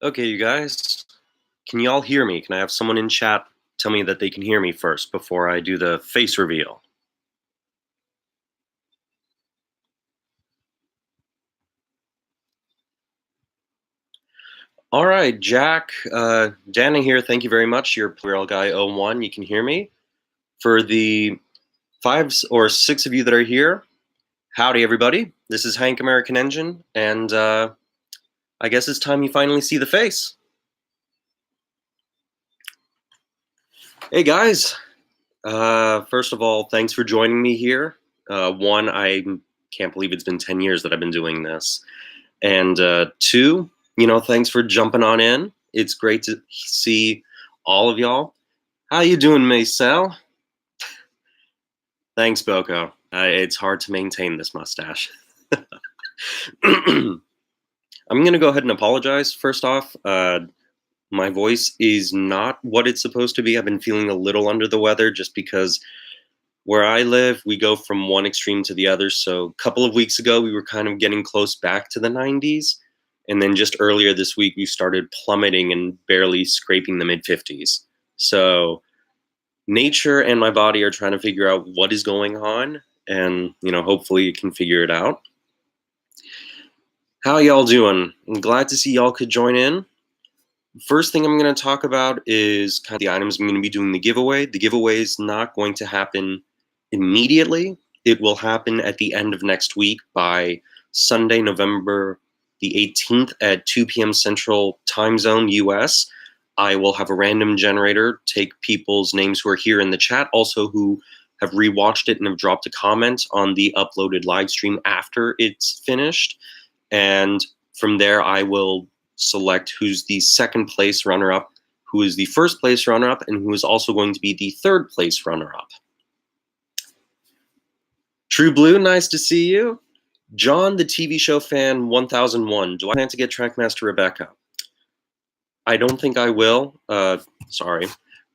Okay, you guys, can you all hear me? Can I have someone in chat tell me that they can hear me first before I do the face reveal? All right, Jack, Danny here. Thank you very much. You're Player Guy 01. You can hear me. For the five or six of you that are here, howdy, everybody. This is HankAmericanEngine, and I guess it's time you finally see the face. Hey, guys. First of all, thanks for joining me here. One, I can't believe it's been 10 years that I've been doing this. And two, thanks for jumping on in. It's great to see all of y'all. How you doing, Maysel? Thanks, Boko. It's hard to maintain this mustache. I'm going to go ahead and apologize first off. My voice is not what it's supposed to be. I've been feeling a little under the weather just because where I live, we go from one extreme to the other. So a couple of weeks ago, we were kind of getting close back to the 90s. And then just earlier this week, we started plummeting and barely scraping the mid 50s. So nature and my body are trying to figure out what is going on. And, hopefully it can figure it out. How y'all doing? I'm glad to see y'all could join in. First thing I'm going to talk about is kind of the items I'm going to be doing the giveaway. The giveaway is not going to happen immediately. It will happen at the end of next week by Sunday, November the 18th at 2 p.m. Central Time Zone, US. I will have a random generator take people's names who are here in the chat, also who have rewatched it and have dropped a comment on the uploaded live stream after it's finished. And from there, I will select who's the second place runner-up, who is the first place runner-up, and who is also going to be the third place runner-up. True Blue, nice to see you. John, the TV show fan 1001, do I plan to get Trackmaster Rebecca? I don't think I will. Sorry.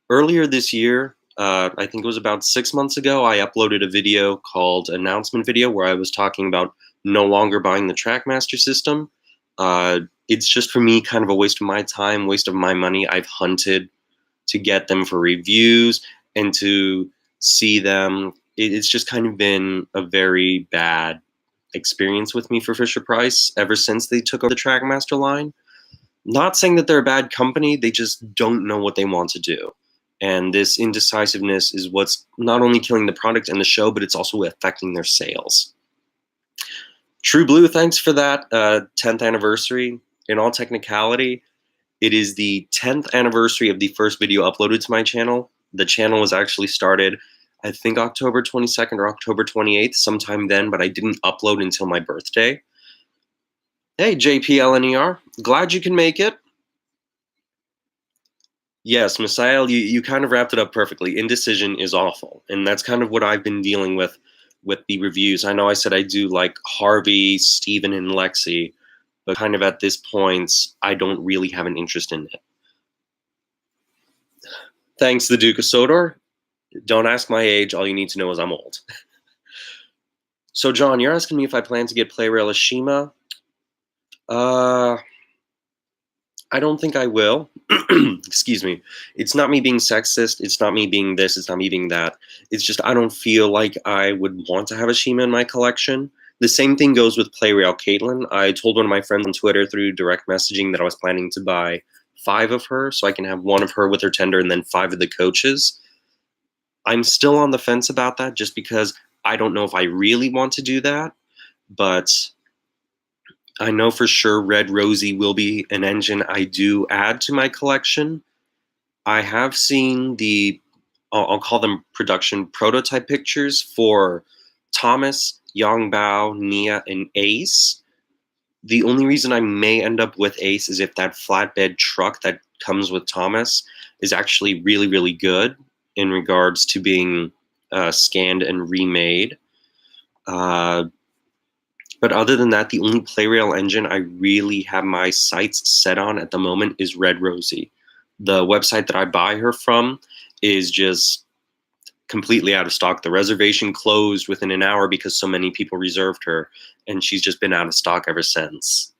Earlier this year, I think it was about 6 months ago, I uploaded a video called Announcement Video where I was talking about no longer buying the Trackmaster system. It's just for me kind of a waste of my time, waste of my money. I've hunted to get them for reviews and to see them. It's just kind of been a very bad experience with me for Fisher-Price ever since they took over the Trackmaster line. Not saying that they're a bad company, they just don't know what they want to do. And this indecisiveness is what's not only killing the product and the show, but it's also affecting their sales. True Blue, thanks for that 10th anniversary. In all technicality, it is the 10th anniversary of the first video uploaded to my channel. The channel was actually started, I think, October 22nd or October 28th, sometime then, but I didn't upload until my birthday. Hey, JPLNER, glad you can make it. Yes, Misael, you kind of wrapped it up perfectly. Indecision is awful, and that's kind of what I've been dealing with the reviews. I know I said I do like Harvey, Steven, and Lexi, but kind of at this point, I don't really have an interest in it. Thanks, the Duke of Sodor. Don't ask my age. All you need to know is I'm old. So, John, you're asking me if I plan to get Playrail Ashima. I don't think I will. Excuse me. It's not me being sexist. It's not me being this. It's not me being that. It's just I don't feel like I would want to have a Shima in my collection. The same thing goes with Playrail Caitlin. I told one of my friends on Twitter through direct messaging that I was planning to buy 5 of her so I can have 1 of her with her tender and then 5 of the coaches. I'm still on the fence about that just because I don't know if I really want to do that, but I know for sure Red Rosie will be an engine I do add to my collection. I have seen the, I'll call them production prototype pictures for Thomas, Yongbao, Nia, and Ace. The only reason I may end up with Ace is if that flatbed truck that comes with Thomas is actually really, really good in regards to being scanned and remade. But other than that, the only Playrail engine I really have my sights set on at the moment is Red Rosie. The website that I buy her from is just completely out of stock. The reservation closed within an hour because so many people reserved her, and she's just been out of stock ever since.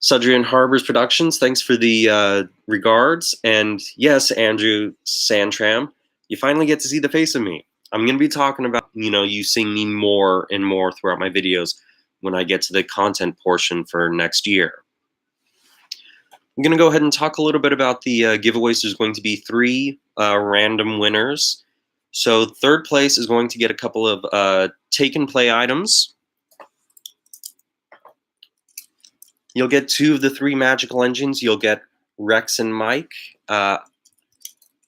Sudrian Harbors Productions, thanks for the regards. And yes, Andrew Santram, you finally get to see the face of me. I'm going to be talking about, you seeing me more and more throughout my videos when I get to the content portion for next year. I'm going to go ahead and talk a little bit about the giveaways. There's going to be 3 random winners. So third place is going to get a couple of take and play items. You'll get 2 of the 3 magical engines. You'll get Rex and Mike. I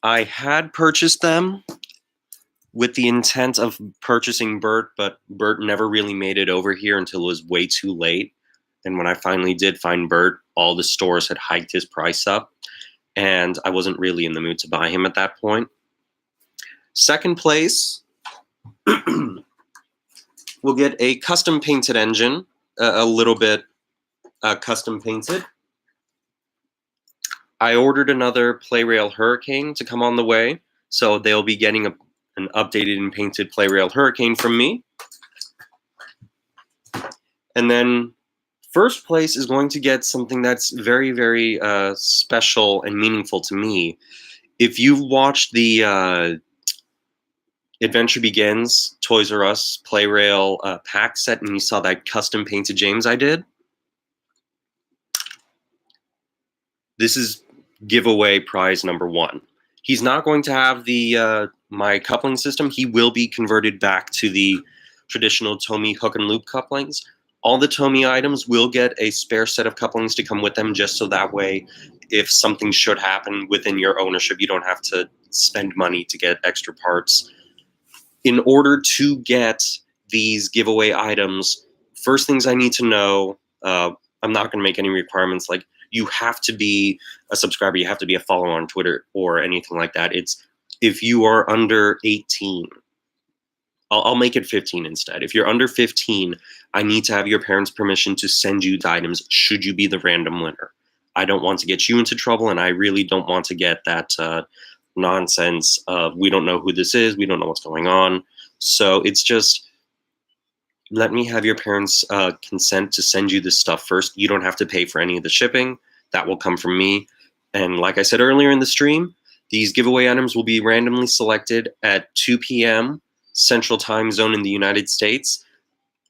had purchased them with the intent of purchasing Bert, but Bert never really made it over here until it was way too late. And when I finally did find Bert, all the stores had hiked his price up, and I wasn't really in the mood to buy him at that point. Second place will get a custom painted engine, a little bit custom painted. I ordered another Playrail Hurricane to come on the way, so they'll be getting an updated and painted Playrail Hurricane from me. And then first place is going to get something that's very, very special and meaningful to me. If you've watched the Adventure Begins Toys R Us Playrail pack set and you saw that custom painted James I did, this is giveaway prize number 1. He's not going to have the my coupling system. He will be converted back to the traditional Tomy hook and loop couplings. All the Tomy items will get a spare set of couplings to come with them, just so that way if something should happen within your ownership, you don't have to spend money to get extra parts. In order to get these giveaway items, first things I need to know, I'm not going to make any requirements like you have to be a subscriber, you have to be a follower on Twitter or anything like that. It's if you are under 18, I'll make it 15 instead. If you're under 15, I need to have your parents' permission to send you the items should you be the random winner. I don't want to get you into trouble, and I really don't want to get that nonsense of we don't know who this is, we don't know what's going on. So it's just let me have your parents' consent to send you this stuff first. You don't have to pay for any of the shipping. That will come from me. And like I said earlier in the stream, these giveaway items will be randomly selected at 2 p.m. Central Time Zone in the United States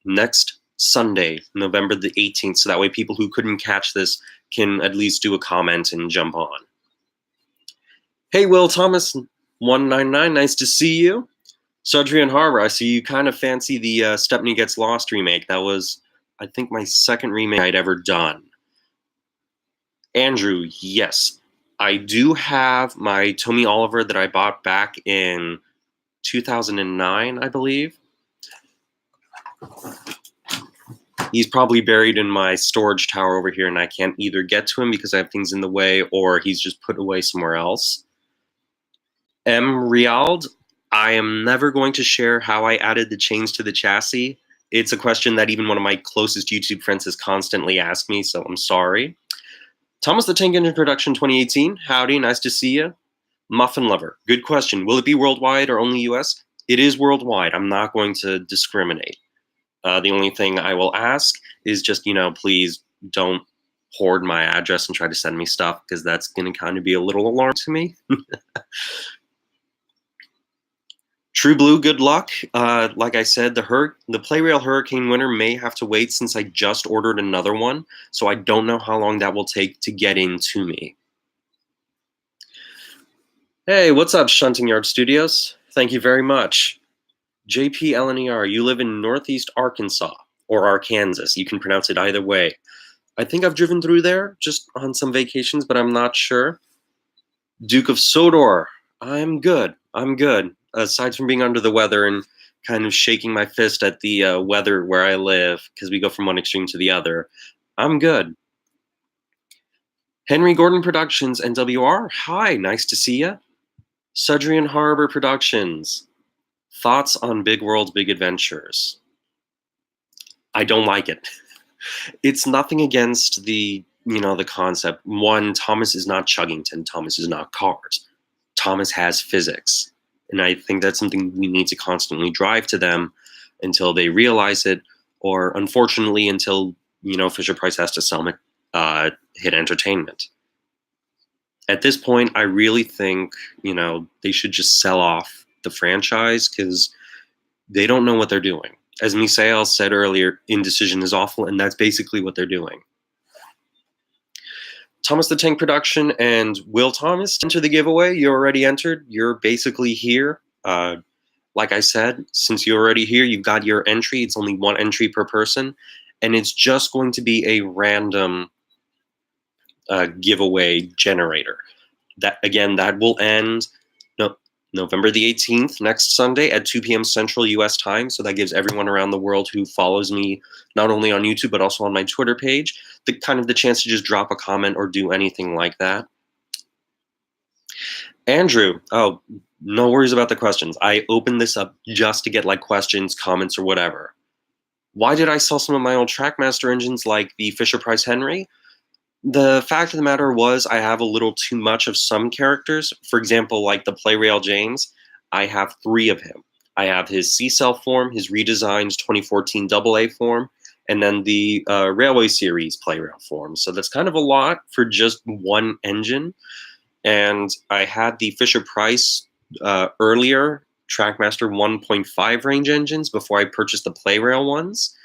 next Sunday, November the 18th. So that way people who couldn't catch this can at least do a comment and jump on. Hey, Will Thomas 199, nice to see you. Sudrian Harbor, I see you kind of fancy the Stepney Gets Lost remake. That was, I think, my second remake I'd ever done. Andrew, yes. I do have my Tommy Oliver that I bought back in 2009, I believe. He's probably buried in my storage tower over here, and I can't either get to him because I have things in the way, or he's just put away somewhere else. M. Riald, I am never going to share how I added the chains to the chassis. It's a question that even one of my closest YouTube friends has constantly asked me, so I'm sorry. Thomas the Tank Engine Production 2018, howdy, nice to see you. Muffin Lover, good question. Will it be worldwide or only US? It is worldwide. I'm not going to discriminate. The only thing I will ask is just, please don't hoard my address and try to send me stuff, because that's going to kind of be a little alarm to me. True Blue, good luck. Like I said, the Playrail Hurricane winner may have to wait since I just ordered another one, so I don't know how long that will take to get into me. Hey, what's up, Shunting Yard Studios? Thank you very much. JPLNER, you live in Northeast Arkansas, or Arkansas. You can pronounce it either way. I think I've driven through there just on some vacations, but I'm not sure. Duke of Sodor, I'm good. I'm good. Aside from being under the weather and kind of shaking my fist at the weather where I live, because we go from one extreme to the other, I'm good. Henry Gordon Productions, NWR, hi, nice to see ya. Sudrian Harbor Productions, thoughts on Big World's Big Adventures? I don't like it. It's nothing against the concept. One, Thomas is not Chuggington. Thomas is not Cars. Thomas has physics. And I think that's something we need to constantly drive to them until they realize it, or unfortunately until, Fisher-Price has to sell hit entertainment. At this point, I really think, they should just sell off the franchise because they don't know what they're doing. As Misael said earlier, indecision is awful, and that's basically what they're doing. Thomas the Tank Production and Will Thomas enter the giveaway. You already entered. You're basically here. Like I said, since you're already here, you've got your entry. It's only one entry per person, and it's just going to be a random giveaway generator. That will end November the 18th, next Sunday at 2 p.m. Central U.S. time. So that gives everyone around the world who follows me, not only on YouTube, but also on my Twitter page, the chance to just drop a comment or do anything like that. Andrew, oh, no worries about the questions. I opened this up just to get questions, comments, or whatever. Why did I sell some of my old Trackmaster engines like the Fisher-Price Henry? The fact of the matter was I have a little too much of some characters. For example, like the Playrail James, I have 3 of him. I have his C-Cell form, his redesigned 2014 AA form, and then the Railway Series Playrail form. So that's kind of a lot for just one engine. And I had the Fisher-Price earlier Trackmaster 1.5 range engines before I purchased the Playrail ones.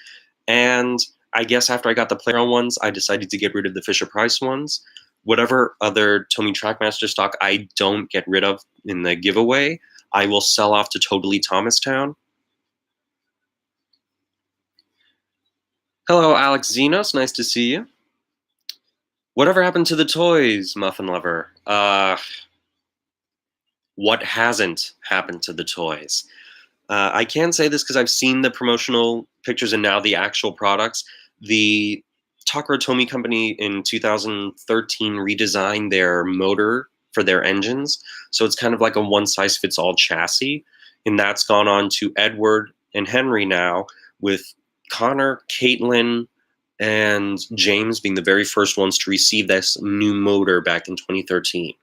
And I guess after I got the Playrail ones, I decided to get rid of the Fisher-Price ones. Whatever other Tomy Trackmaster stock I don't get rid of in the giveaway, I will sell off to Totally Thomastown. Hello, Alex Zenos. Nice to see you. Whatever happened to the toys, Muffin Lover? What hasn't happened to the toys? I can say this because I've seen the promotional pictures and now the actual products. The Takara Tomy company in 2013 redesigned their motor for their engines. So it's kind of like a one-size-fits-all chassis. And that's gone on to Edward and Henry now, with Connor, Caitlin, and James being the very first ones to receive this new motor back in 2013.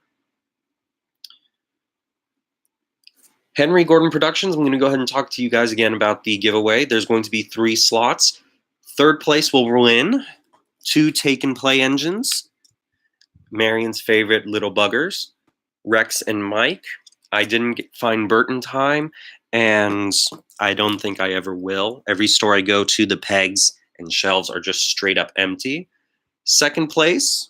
Henry Gordon Productions, I'm going to go ahead and talk to you guys again about the giveaway. There's going to be 3 slots. Third place will win 2 Take and Play engines. Marion's favorite little buggers, Rex and Mike. I didn't find Bert in time, and I don't think I ever will. Every store I go to, the pegs and shelves are just straight up empty. Second place,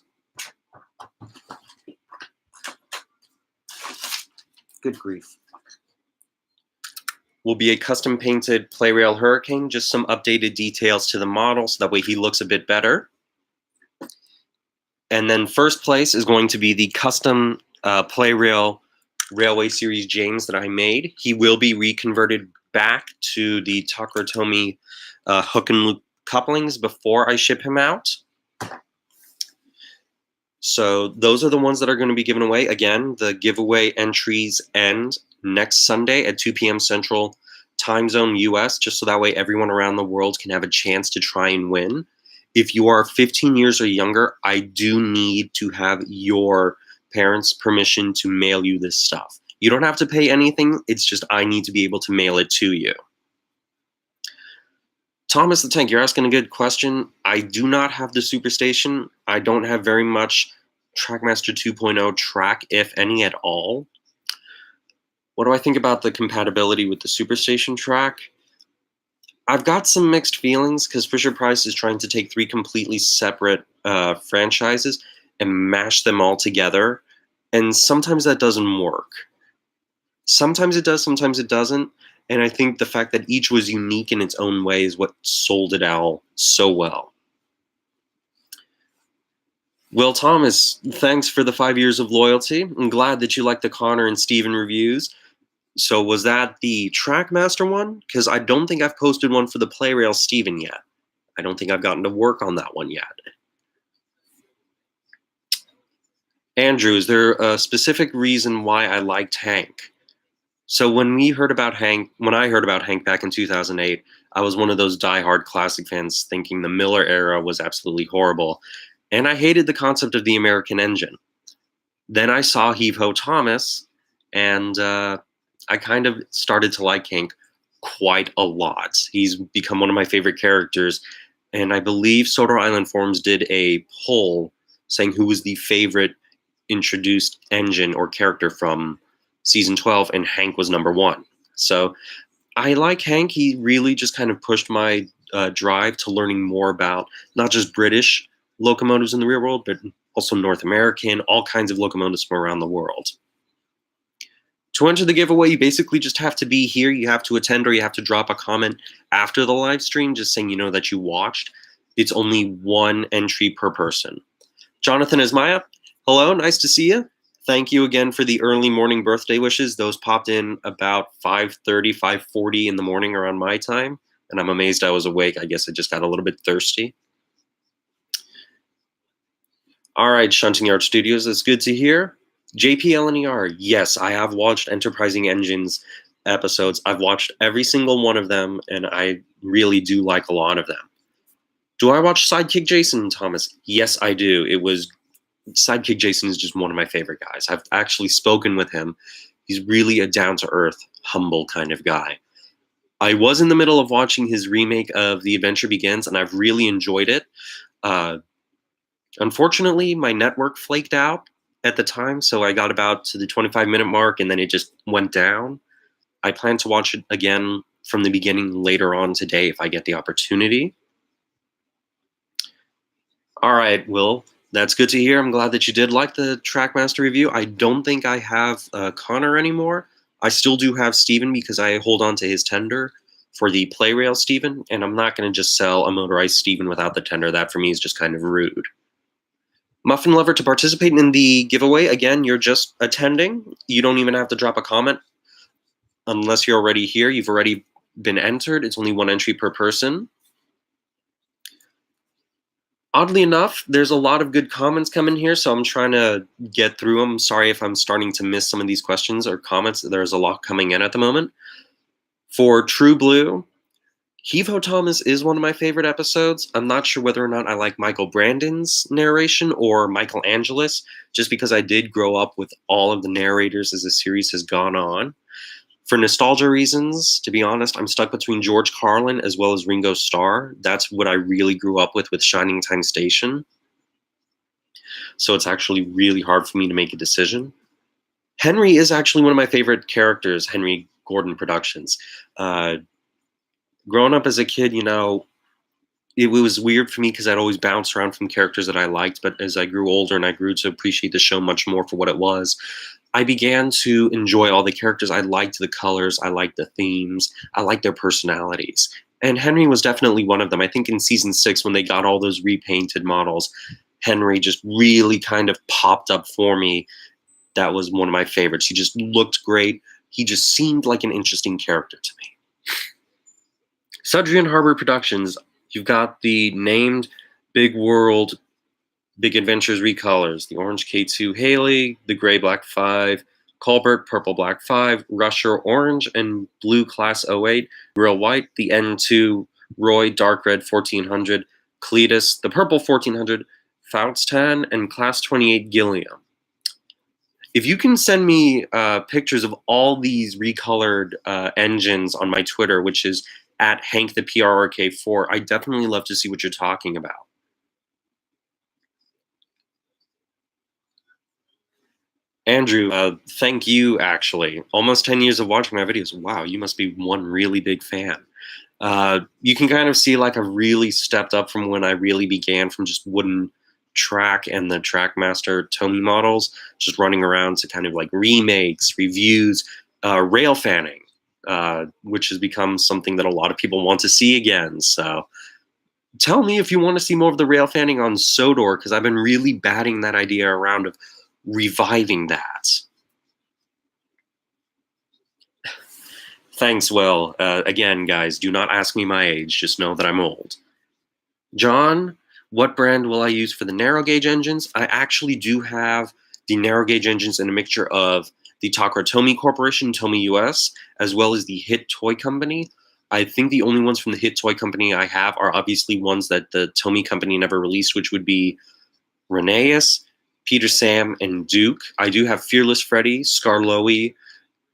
good grief, will be a custom painted Playrail Hurricane, just some updated details to the model so that way he looks a bit better. And then first place is going to be the custom Playrail Railway Series James that I made. He will be reconverted back to the Takara Tomy hook and loop couplings before I ship him out. So those are the ones that are going to be given away. Again, the giveaway entries end next Sunday at 2 p.m. Central Time Zone US, just so that way everyone around the world can have a chance to try and win. If you are 15 years or younger, I do need to have your parents' permission to mail you this stuff. You don't have to pay anything. It's just I need to be able to mail it to you. Thomas the Tank, you're asking a good question. I do not have the Superstation. I don't have very much Trackmaster 2.0 track, if any at all. What do I think about the compatibility with the Superstation track? I've got some mixed feelings because Fisher-Price is trying to take 3 completely separate franchises and mash them all together. And sometimes that doesn't work. Sometimes it does, sometimes it doesn't. And I think the fact that each was unique in its own way is what sold it all so well. Will Thomas, thanks for the 5 years of loyalty. I'm glad that you like the Connor and Steven reviews. So was that the Trackmaster one? Because I don't think I've posted one for the Playrail Steven yet. I don't think I've gotten to work on that one yet. Andrew, is there a specific reason why I liked Hank? So when I heard about Hank back in 2008, I was one of those diehard classic fans thinking the Miller era was absolutely horrible. And I hated the concept of the American engine. Then I saw Heave-Ho Thomas, and I kind of started to like Hank quite a lot. He's become one of my favorite characters, and I believe Soda Island Forums did a poll saying who was the favorite introduced engine or character from season 12, and Hank was number one. So I like Hank. He really just kind of pushed my drive to learning more about not just British locomotives in the real world, but also North American, all kinds of locomotives from around the world. To enter the giveaway, you basically just have to be here. You have to attend, or you have to drop a comment after the live stream just saying that you watched. It's only one entry per person. Jonathan Ismaya, hello, nice to see you. Thank you again for the early morning birthday wishes. Those popped in about 5:30, 5:40 in the morning around my time, and I'm amazed I was awake. I guess I just got a little bit thirsty. All right, Shunting Yard Studios, that's good to hear. JPLNER, yes, I have watched Enterprising Engines episodes. I've watched every single one of them, and I really do like a lot of them. Do I watch Sidekick Jason, Thomas? Yes, I do. Sidekick Jason is just one of my favorite guys. I've actually spoken with him. He's really a down-to-earth, humble kind of guy. I was in the middle of watching his remake of The Adventure Begins, and I've really enjoyed it. Unfortunately, my network flaked out at the time, so I got about to the 25-minute mark, and then it just went down. I plan to watch it again from the beginning later on today if I get the opportunity. All right, Will, that's good to hear. I'm glad that you did like the Trackmaster review. I don't think I have Connor anymore. I still do have Steven because I hold on to his tender for the Playrail Steven, and I'm not going to just sell a motorized Steven without the tender. That for me is just kind of rude. Muffin Lover, to participate in the giveaway, again, you're just attending. You don't even have to drop a comment unless you're already here. You've already been entered. It's only one entry per person. Oddly enough, there's a lot of good comments coming here, so I'm trying to get through them. Sorry if I'm starting to miss some of these questions or comments. There's a lot coming in at the moment. For True Blue, Heave Ho Thomas is one of my favorite episodes. I'm not sure whether or not I like Michael Brandon's narration or Michael Angelis, just because I did grow up with all of the narrators as the series has gone on. For nostalgia reasons, to be honest, I'm stuck between George Carlin as well as Ringo Starr. That's what I really grew up with Shining Time Station. So it's actually really hard for me to make a decision. Henry is actually one of my favorite characters, Henry Gordon Productions. Growing up as a kid, it was weird for me because I'd always bounce around from characters that I liked, but as I grew older and I grew to appreciate the show much more for what it was, I began to enjoy all the characters. I liked the colors, I liked the themes, I liked their personalities. And Henry was definitely one of them. I think in season 6, when they got all those repainted models, Henry just really kind of popped up for me. That was one of my favorites. He just looked great. He just seemed like an interesting character to me. Sudrian Harbor Productions, you've got the named Big World Big Adventures recolors, the Orange K2 Haley, the Gray Black 5, Colbert Purple Black 5, Rusher Orange and Blue Class 08, Real White, the N2 Roy Dark Red 1400, Cletus, the Purple 1400, Faustan, and Class 28 Gilliam. If you can send me pictures of all these recolored engines on my Twitter, which is at HankThePRRK4, I definitely love to see what you're talking about. Andrew, thank you, actually. Almost 10 years of watching my videos. Wow, you must be one really big fan. You can kind of see like I've really stepped up from when I really began from just wooden track and the Trackmaster Tomy models, just running around to kind of like remakes, reviews, rail fanning, which has become something that a lot of people want to see again. So tell me if you want to see more of the rail fanning on Sodor, because I've been really batting that idea around of reviving that. Thanks, Will. Again, guys, do not ask me my age. Just know that I'm old. John, what brand will I use for the narrow gauge engines? I actually do have the narrow gauge engines in a mixture of the Takara Tomy Corporation, Tomy US, as well as the Hit Toy Company. I think the only ones from the Hit Toy Company I have are obviously ones that the Tomy Company never released, which would be Rheneas, Peter Sam, and Duke. I do have Fearless Freddy, Skarloey,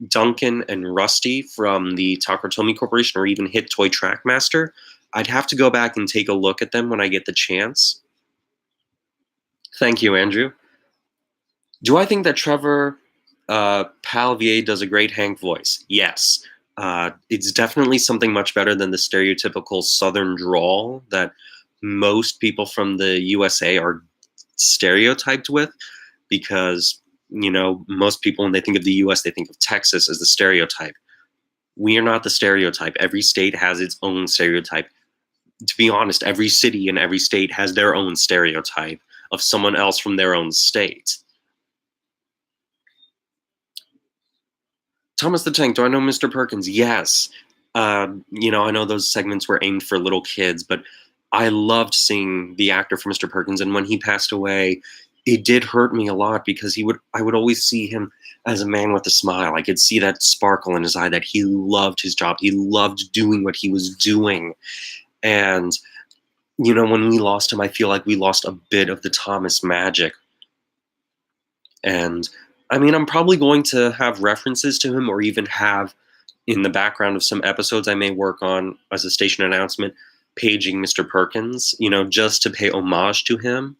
Duncan and Rusty from the Takatomi Corporation, or even Hit Toy Trackmaster. I'd have to go back and take a look at them when I get the chance. Thank you, Andrew. Do I think that Trevor Palavier does a great Hank voice? Yes. It's definitely something much better than the stereotypical Southern drawl that most people from the USA are stereotyped with, because, most people, when they think of the US, they think of Texas as the stereotype. We are not the stereotype. Every state has its own stereotype. To be honest, every city and every state has their own stereotype of someone else from their own state. Thomas the Tank, do I know Mr. Perkins? Yes. I know those segments were aimed for little kids, but I loved seeing the actor for Mr. Perkins, and when he passed away, it did hurt me a lot, because I would always see him as a man with a smile. I could see that sparkle in his eye, that he loved his job. He loved doing what he was doing. And, when we lost him, I feel like we lost a bit of the Thomas magic. And I'm probably going to have references to him, or even have in the background of some episodes I may work on as a station announcement, paging Mr. Perkins, just to pay homage to him.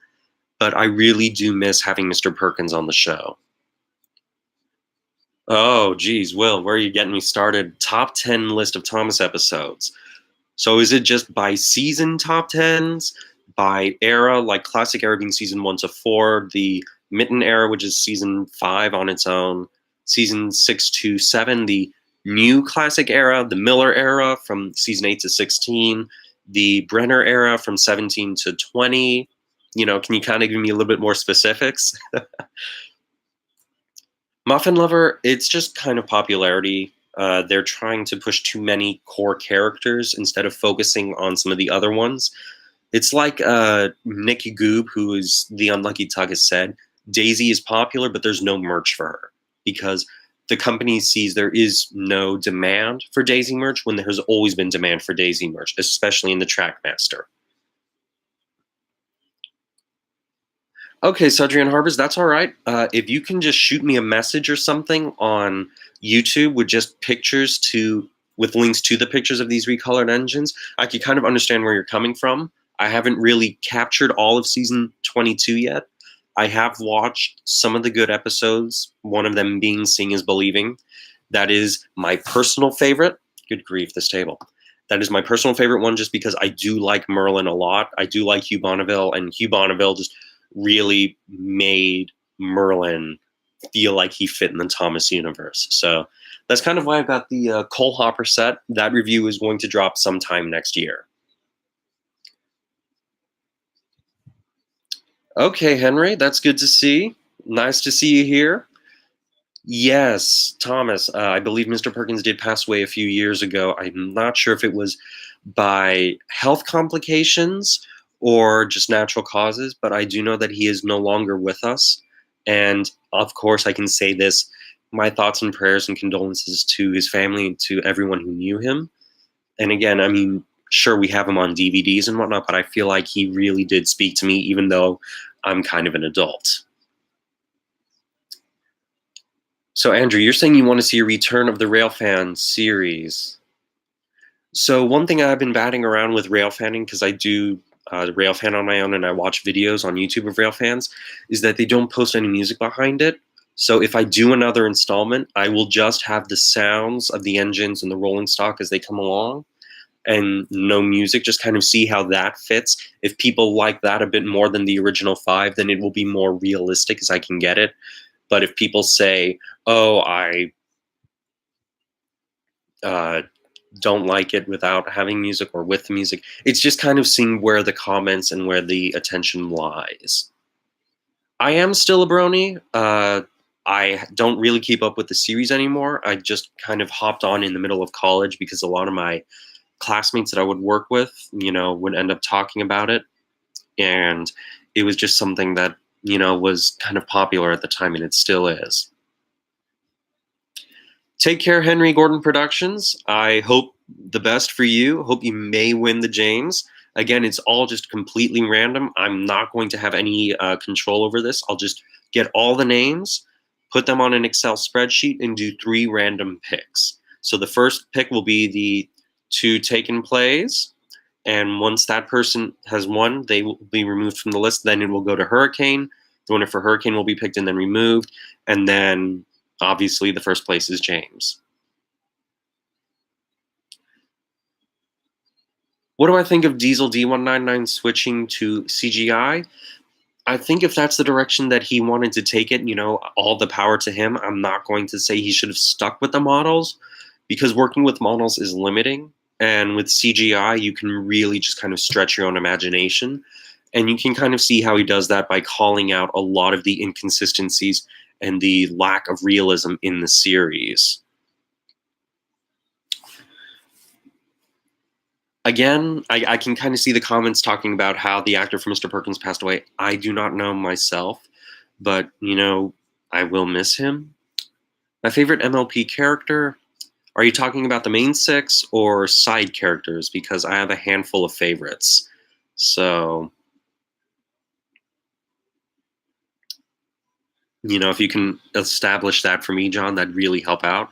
But I really do miss having Mr. Perkins on the show. Oh, geez, Will, where are you getting me started? Top 10 list of Thomas episodes. So is it just by season top 10s? By era, like classic era being season 1 to 4, the Mitten era, which is season 5 on its own, season 6 to 7, the new classic era, the Miller era from season 8 to 16, the Brenner era from 17 to 20. Can you kind of give me a little bit more specifics? Muffin Lover, it's just kind of popularity. They're trying to push too many core characters instead of focusing on some of the other ones. It's like Nikki Goob, who is the Unlucky Tug, has said, Daisy is popular, but there's no merch for her, because the company sees there is no demand for Daisy merch when there has always been demand for Daisy merch, especially in the Trackmaster. Okay, so Adrian Harbors, that's all right. If you can just shoot me a message or something on YouTube with just pictures with links to the pictures of these recolored engines, I could kind of understand where you're coming from. I haven't really captured all of season 22 yet. I have watched some of the good episodes, one of them being Seeing is Believing. That is my personal favorite. Good grief, this table. That is my personal favorite one, just because I do like Merlin a lot. I do like Hugh Bonneville, and Hugh Bonneville just really made Merlin feel like he fit in the Thomas universe. So that's kind of why I've got the Cole Hopper set. That review is going to drop sometime next year. Okay, Henry, that's good to see. Nice to see you here. Yes, Thomas. I believe Mr. Perkins did pass away a few years ago. I'm not sure if it was by health complications or just natural causes, but I do know that he is no longer with us. And of course, I can say this, my thoughts and prayers and condolences to his family and to everyone who knew him. And again, sure, we have him on DVDs and whatnot, but I feel like he really did speak to me, even though I'm kind of an adult. So, Andrew, you're saying you want to see a return of the Railfan series. So one thing I've been batting around with railfanning, because I do railfan on my own and I watch videos on YouTube of railfans, is that they don't post any music behind it. So if I do another installment, I will just have the sounds of the engines and the rolling stock as they come along, and no music, just kind of see how that fits. If people like that a bit more than the original 5, then it will be more realistic as I can get it. But if people say, oh, I don't like it without having music or with music, it's just kind of seeing where the comments and where the attention lies. I am still a brony. I don't really keep up with the series anymore. I just kind of hopped on in the middle of college because a lot of my classmates that I would work with, would end up talking about it. And it was just something that, was kind of popular at the time, and it still is. Take care, Henry Gordon Productions. I hope the best for you. Hope you may win the James. Again, it's all just completely random. I'm not going to have any control over this. I'll just get all the names, put them on an Excel spreadsheet, and do 3 random picks. So the first pick will be the 2 taken plays, and once that person has won, they will be removed from the list. Then it will go to Hurricane. The winner for Hurricane will be picked and then removed, and then obviously the first place is James. What do I think of Diesel D199 switching to CGI? I think if that's the direction that he wanted to take it, all the power to him. I'm not going to say he should have stuck with the models, because working with models is limiting. And with CGI, you can really just kind of stretch your own imagination. And you can kind of see how he does that by calling out a lot of the inconsistencies and the lack of realism in the series. Again, I can kind of see the comments talking about how the actor for Mr. Perkins passed away. I do not know myself, but, I will miss him. My favorite MLP character? Are you talking about the main 6 or side characters? Because I have a handful of favorites. So, if you can establish that for me, John, that'd really help out.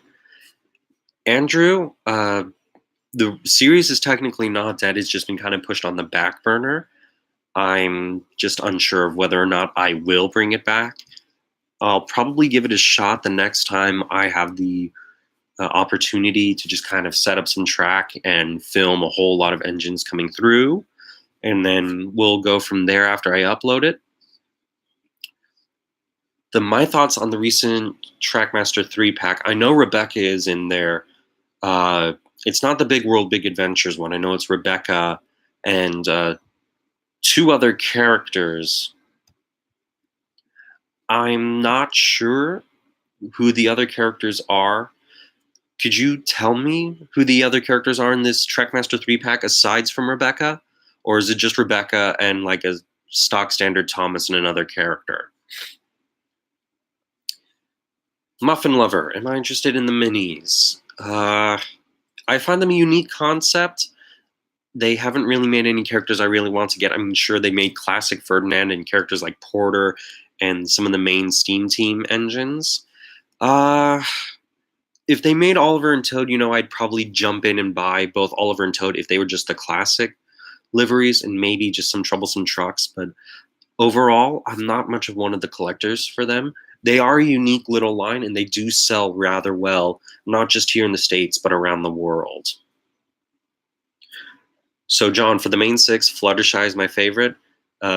Andrew, the series is technically not dead. It's just been kind of pushed on the back burner. I'm just unsure of whether or not I will bring it back. I'll probably give it a shot the next time I have the opportunity to just kind of set up some track and film a whole lot of engines coming through. And then we'll go from there after I upload it. My thoughts on the recent Trackmaster 3 pack. I know Rebecca is in there. It's not the Big World, Big Adventures one. I know it's Rebecca and 2 other characters. I'm not sure who the other characters are. Could you tell me who the other characters are in this Trackmaster 3 pack aside from Rebecca? Or is it just Rebecca and like a stock standard Thomas and another character? Muffin Lover. Am I interested in the minis? I find them a unique concept. They haven't really made any characters I really want to get. I'm sure they made classic Ferdinand and characters like Porter and some of the main Steam Team engines. If they made Oliver and Toad, I'd probably jump in and buy both Oliver and Toad if they were just the classic liveries and maybe just some troublesome trucks. But overall, I'm not much of one of the collectors for them. They are a unique little line, and they do sell rather well, not just here in the States, but around the world. So, John, for the main 6, Fluttershy is my favorite.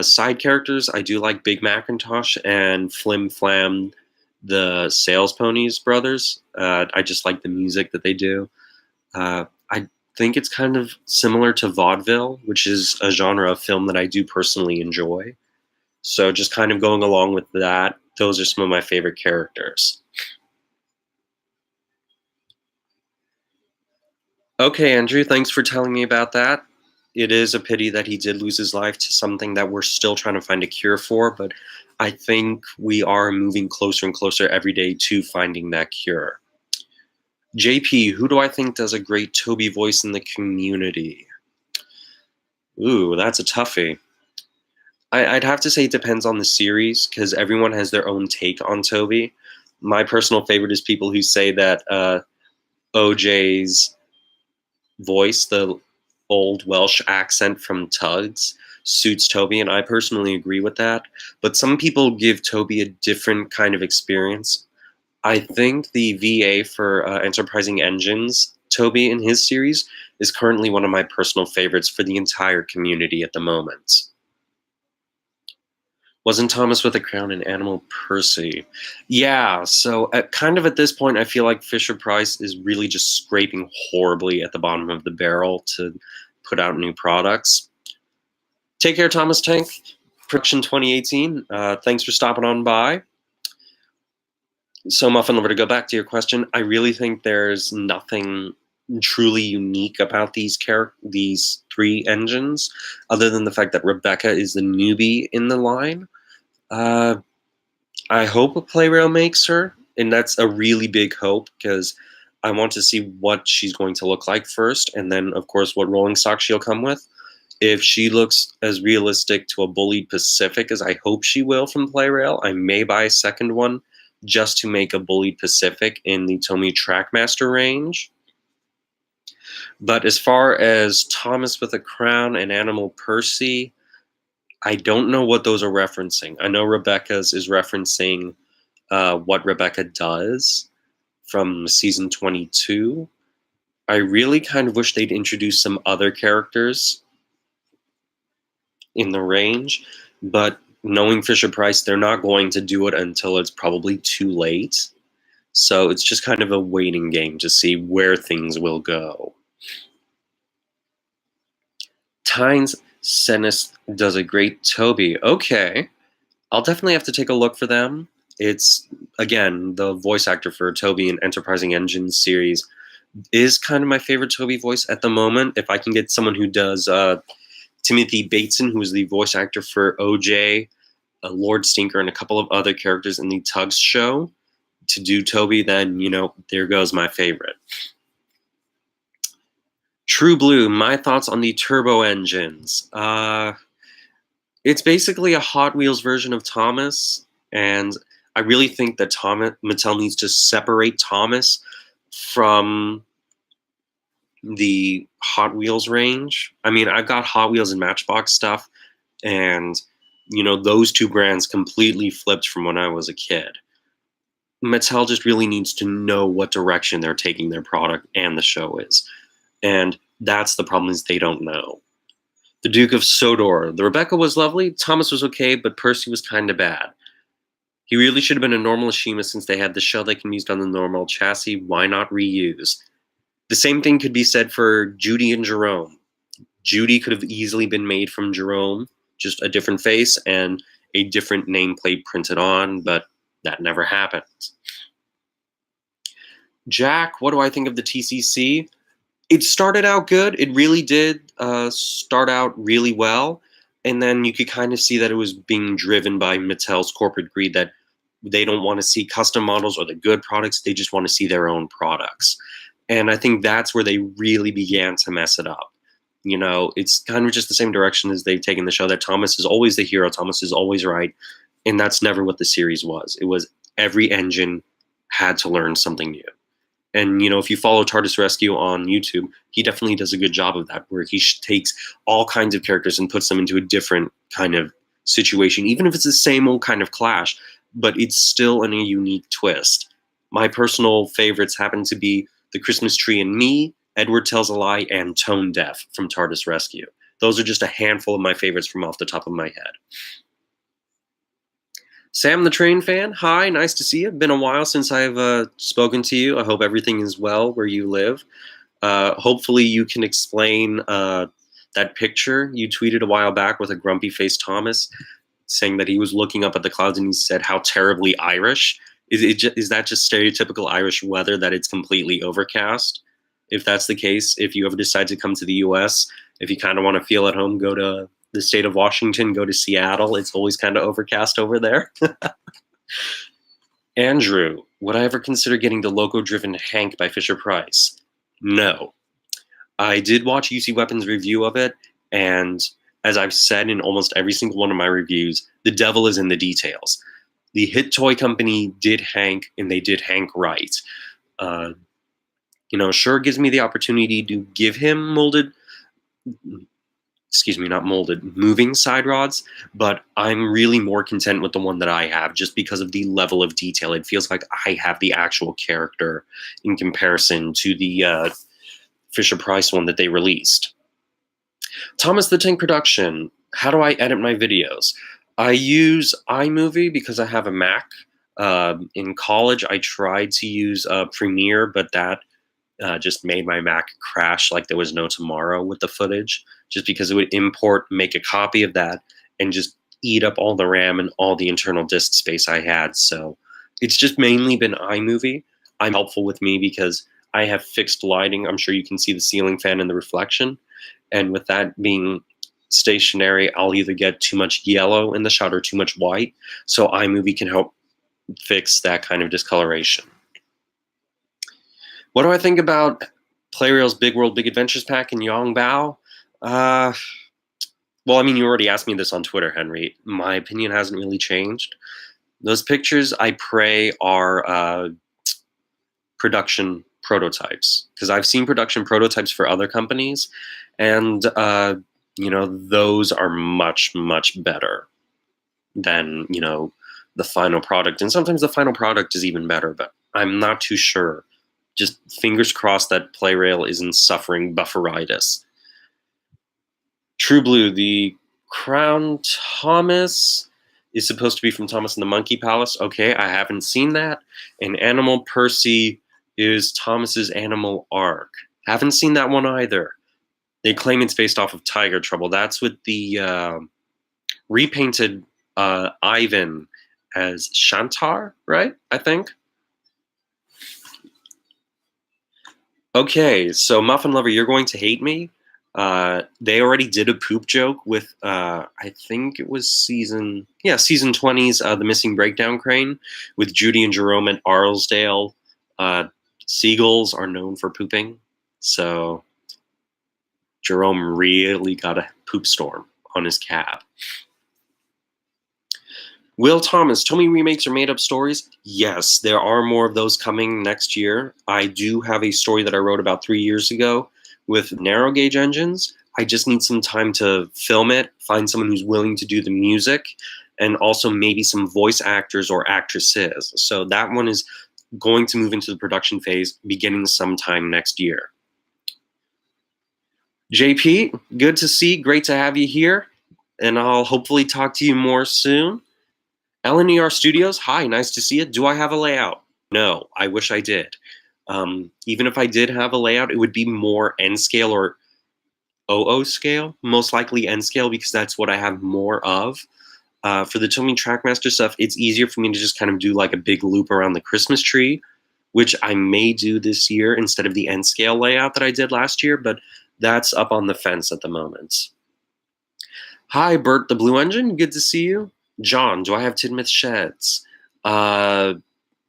Side characters, I do like Big Macintosh and Flim Flam, the Sales Ponies brothers. I just like the music that they do. I think it's kind of similar to vaudeville, which is a genre of film that I do personally enjoy. So just kind of going along with that, those are some of my favorite characters. Okay, Andrew, thanks for telling me about that. It is a pity that he did lose his life to something that we're still trying to find a cure for, but I think we are moving closer and closer every day to finding that cure. JP, who do I think does a great Toby voice in the community? Ooh, that's a toughie. I'd have to say it depends on the series, because everyone has their own take on Toby. My personal favorite is people who say that OJ's voice, the old Welsh accent from Tugs, suits Toby, and I personally agree with that. But some people give Toby a different kind of experience. I think the VA for Enterprising Engines, Toby in his series, is currently one of my personal favorites for the entire community at the moment. Wasn't Thomas with a Crown an Animal Percy? Yeah, so kind of at this point, I feel like Fisher-Price is really just scraping horribly at the bottom of the barrel to put out new products. Take care, Thomas Tank. Production 2018. Thanks for stopping on by. So, Muffin Lover, to go back to your question, I really think there's nothing truly unique about these 3 engines, other than the fact that Rebecca is the newbie in the line. I hope a Playrail makes her, and that's a really big hope, because I want to see what she's going to look like first, and then, of course, what rolling stock she'll come with. If she looks as realistic to a Bullied Pacific as I hope she will from Playrail, I may buy a second one. just to make a Bullied Pacific in the Tomy Trackmaster range. But as far as Thomas with a Crown and Animal Percy, I don't know what those are referencing. I know Rebecca's is referencing what Rebecca does from season 22. I really kind of wish they'd introduce some other characters in the range, but knowing Fisher-Price, they're not going to do it until it's probably too late. So it's just kind of a waiting game to see where things will go. Tynes Senis does a great Toby. Okay, I'll definitely have to take a look for them. It's, again, the voice actor for Toby in Enterprising Engine series is kind of my favorite Toby voice at the moment. If I can get someone who does Timothy Bateson, who is the voice actor for OJ, Lord Stinker, and a couple of other characters in the Tugs show, to do Toby, then, there goes my favorite. True Blue, my thoughts on the turbo engines. It's basically a Hot Wheels version of Thomas, and I really think that Mattel needs to separate Thomas from the Hot Wheels range. I mean, I've got Hot Wheels and Matchbox stuff, and, those two brands completely flipped from when I was a kid. Mattel just really needs to know what direction they're taking their product and the show is. And that's the problem, is they don't know. The Duke of Sodor. The Rebecca was lovely. Thomas was okay, but Percy was kind of bad. He really should have been a normal Ashima since they had the shell they can use on the normal chassis. Why not reuse? The same thing could be said for Judy and Jerome. Judy could have easily been made from Jerome, just a different face and a different nameplate printed on, but that never happened. Jack, what do I think of the TCC? It started out good. It really did start out really well. And then you could kind of see that it was being driven by Mattel's corporate greed, that they don't want to see custom models or the good products. They just want to see their own products. And I think that's where they really began to mess it up. It's kind of just the same direction as they've taken the show, that Thomas is always the hero. Thomas is always right. And that's never what the series was. It was every engine had to learn something new. And, if you follow TARDIS Rescue on YouTube, he definitely does a good job of that, where he takes all kinds of characters and puts them into a different kind of situation, even if it's the same old kind of clash, but it's still in a unique twist. My personal favorites happen to be The Christmas Tree and Me, Edward Tells a Lie, and Tone Deaf from TARDIS Rescue. Those are just a handful of my favorites from off the top of my head. Sam the Train Fan, hi, nice to see you. Been a while since I've spoken to you. I hope everything is well where you live. Hopefully you can explain that picture you tweeted a while back with a grumpy-faced Thomas saying that he was looking up at the clouds and he said, how terribly Irish. Is that just stereotypical Irish weather, that it's completely overcast? If that's the case, if you ever decide to come to the U.S., if you kind of want to feel at home, go to the state of Washington, go to Seattle. It's always kind of overcast over there. Andrew, would I ever consider getting the logo-driven Hank by Fisher-Price? No. I did watch UC Weapons' review of it, and as I've said in almost every single one of my reviews, the devil is in the details. The hit toy company did Hank, and they did Hank right. Sure, it gives me the opportunity to give him moving side rods, but I'm really more content with the one that I have, just because of the level of detail. It feels like I have the actual character in comparison to the Fisher-Price one that they released. Thomas the Tank Production, how do I edit my videos? I use iMovie because I have a Mac. In college, I tried to use Premiere, but that just made my Mac crash like there was no tomorrow with the footage, just because it would import, make a copy of that, and just eat up all the RAM and all the internal disk space I had. So it's just mainly been iMovie. I'm helpful with me because I have fixed lighting. I'm sure you can see the ceiling fan and the reflection. And with that being stationary, I'll either get too much yellow in the shot or too much white. So iMovie can help fix that kind of discoloration. What do I think about Playrail's Big World Big Adventures pack and Yongbao? Well, I mean, you already asked me this on Twitter, Henry. My opinion hasn't really changed. Those pictures, I pray, are production prototypes, because I've seen production prototypes for other companies, and those are much, much better than the final product. And sometimes the final product is even better, but I'm not too sure. Just fingers crossed that Playrail isn't suffering bufferitis. True Blue, the Crown Thomas is supposed to be from Thomas and the Monkey Palace. Okay, I haven't seen that. And Animal Percy is Thomas's Animal Ark. Haven't seen that one either. They claim it's based off of Tiger Trouble. That's with the repainted Ivan as Shantar, right? I think. Okay, so Muffin Lover, you're going to hate me. They already did a poop joke with, I think it was season 20's The Missing Breakdown Crane with Judy and Jerome at Arlesdale. Seagulls are known for pooping, so Jerome really got a poop storm on his cab. Will Thomas, Tomy remakes or made-up stories? Yes, there are more of those coming next year. I do have a story that I wrote about 3 years ago with narrow gauge engines. I just need some time to film it, find someone who's willing to do the music, and also maybe some voice actors or actresses. So that one is going to move into the production phase beginning sometime next year. JP, good to see. Great to have you here. And I'll hopefully talk to you more soon. LNER Studios, hi, nice to see you. Do I have a layout? No, I wish I did. Even if I did have a layout, it would be more N scale or OO scale, most likely N scale, because that's what I have more of. For the Tomy Trackmaster stuff, it's easier for me to just kind of do like a big loop around the Christmas tree, which I may do this year instead of the N scale layout that I did last year, but that's up on the fence at the moment. Hi, Bert the Blue Engine, good to see you. John, do I have Tidmouth sheds?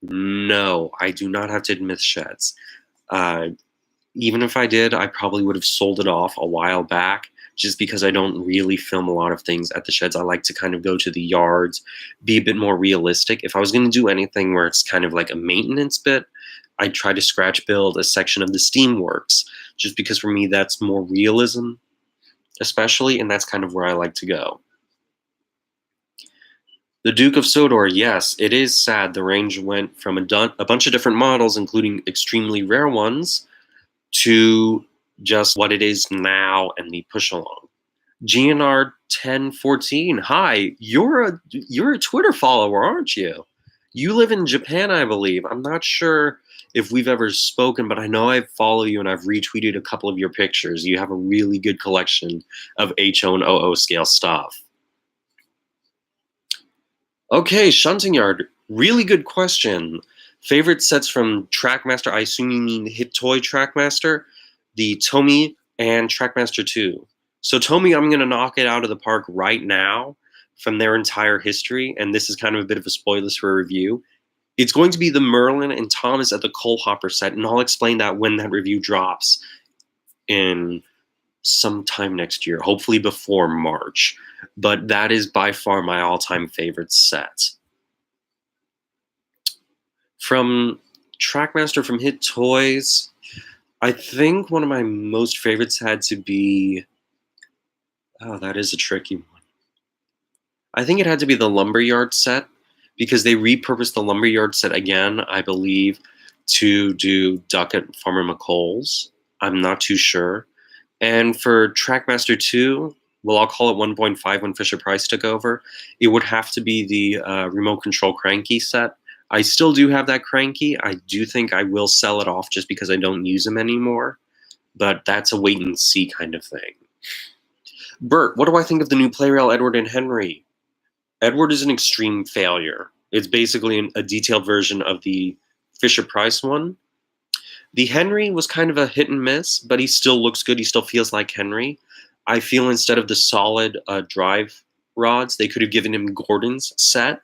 No, I do not have Tidmouth sheds. Even if I did, I probably would have sold it off a while back, just because I don't really film a lot of things at the sheds. I like to kind of go to the yards, be a bit more realistic. If I was going to do anything where it's kind of like a maintenance bit, I'd try to scratch build a section of the Steamworks, just because for me that's more realism, especially, and that's kind of where I like to go. The Duke of Sodor, yes, it is sad the range went from a bunch of different models, including extremely rare ones, to just what it is now and the push-along. GNR 1014, hi, you're a Twitter follower, aren't you? You live in Japan, I believe. I'm not sure if we've ever spoken, but I know I follow you and I've retweeted a couple of your pictures. You have a really good collection of HO and OO scale stuff. Okay, Shunting Yard, really good question. Favorite sets from Trackmaster, I assume you mean Hit Toy Trackmaster, the Tomy, and Trackmaster 2. So Tomy, I'm going to knock it out of the park right now from their entire history, and this is kind of a bit of a spoiler for a review. It's going to be the Merlin and Thomas at the Coal Hopper set, and I'll explain that when that review drops in sometime next year, hopefully before March. But that is by far my all-time favorite set. From Trackmaster, from Hit Toys, I think one of my most favorites had to be, oh, that is a tricky one. I think it had to be the Lumberyard set, because they repurposed the Lumberyard set again, I believe, to do Duck at Farmer McColl's. I'm not too sure. And for Trackmaster 2, well, I'll call it 1.5 when Fisher-Price took over, it would have to be the remote control cranky set. I still do have that cranky. I do think I will sell it off just because I don't use them anymore. But that's a wait and see kind of thing. Bert, what do I think of the new Playrail Edward and Henry? Edward is an extreme failure. It's basically a detailed version of the Fisher-Price one. The Henry was kind of a hit and miss, but he still looks good. He still feels like Henry. I feel instead of the solid drive rods, they could have given him Gordon's set,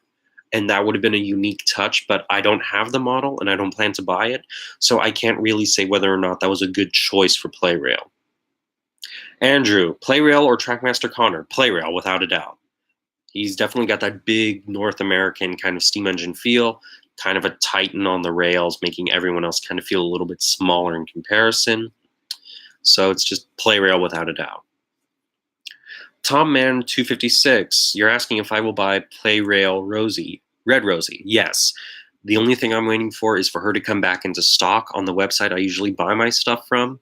and that would have been a unique touch, but I don't have the model, and I don't plan to buy it, so I can't really say whether or not that was a good choice for Playrail. Andrew, Playrail or Trackmaster Connor? Playrail, without a doubt. He's definitely got that big North American kind of steam engine feel, kind of a titan on the rails, making everyone else kind of feel a little bit smaller in comparison. So it's just play rail without a doubt. Tom Man 256, you're asking if I will buy play rail Rosie, Red Rosie. Yes. The only thing I'm waiting for is for her to come back into stock on the website I usually buy my stuff from.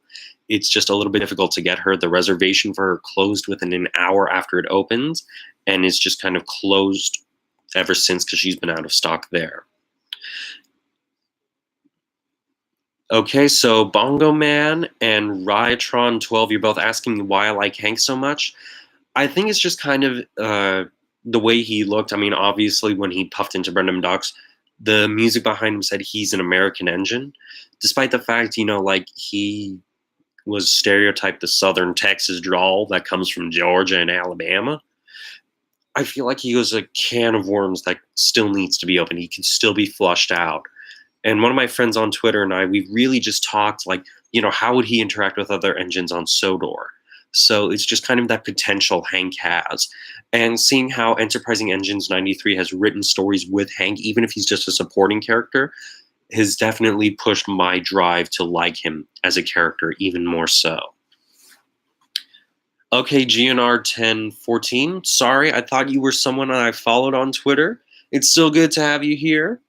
It's just a little bit difficult to get her. The reservation for her closed within an hour after it opened, and it's just kind of closed ever since because she's been out of stock there. Okay, so Bongo Man and Ryatron 12, you're both asking me why I like Hank so much. I think it's just kind of the way he looked. I mean, obviously, when he puffed into Brendan Docks, the music behind him said he's an American engine, despite the fact, like he was stereotyped the Southern Texas drawl that comes from Georgia and Alabama. I feel like he was a can of worms that still needs to be opened. He can still be flushed out. And one of my friends on Twitter and I, we really just talked like, how would he interact with other engines on Sodor? So it's just kind of that potential Hank has. And seeing how Enterprising Engines 93 has written stories with Hank, even if he's just a supporting character, has definitely pushed my drive to like him as a character even more so. Okay, GNR 1014, sorry, I thought you were someone I followed on Twitter. It's still good to have you here.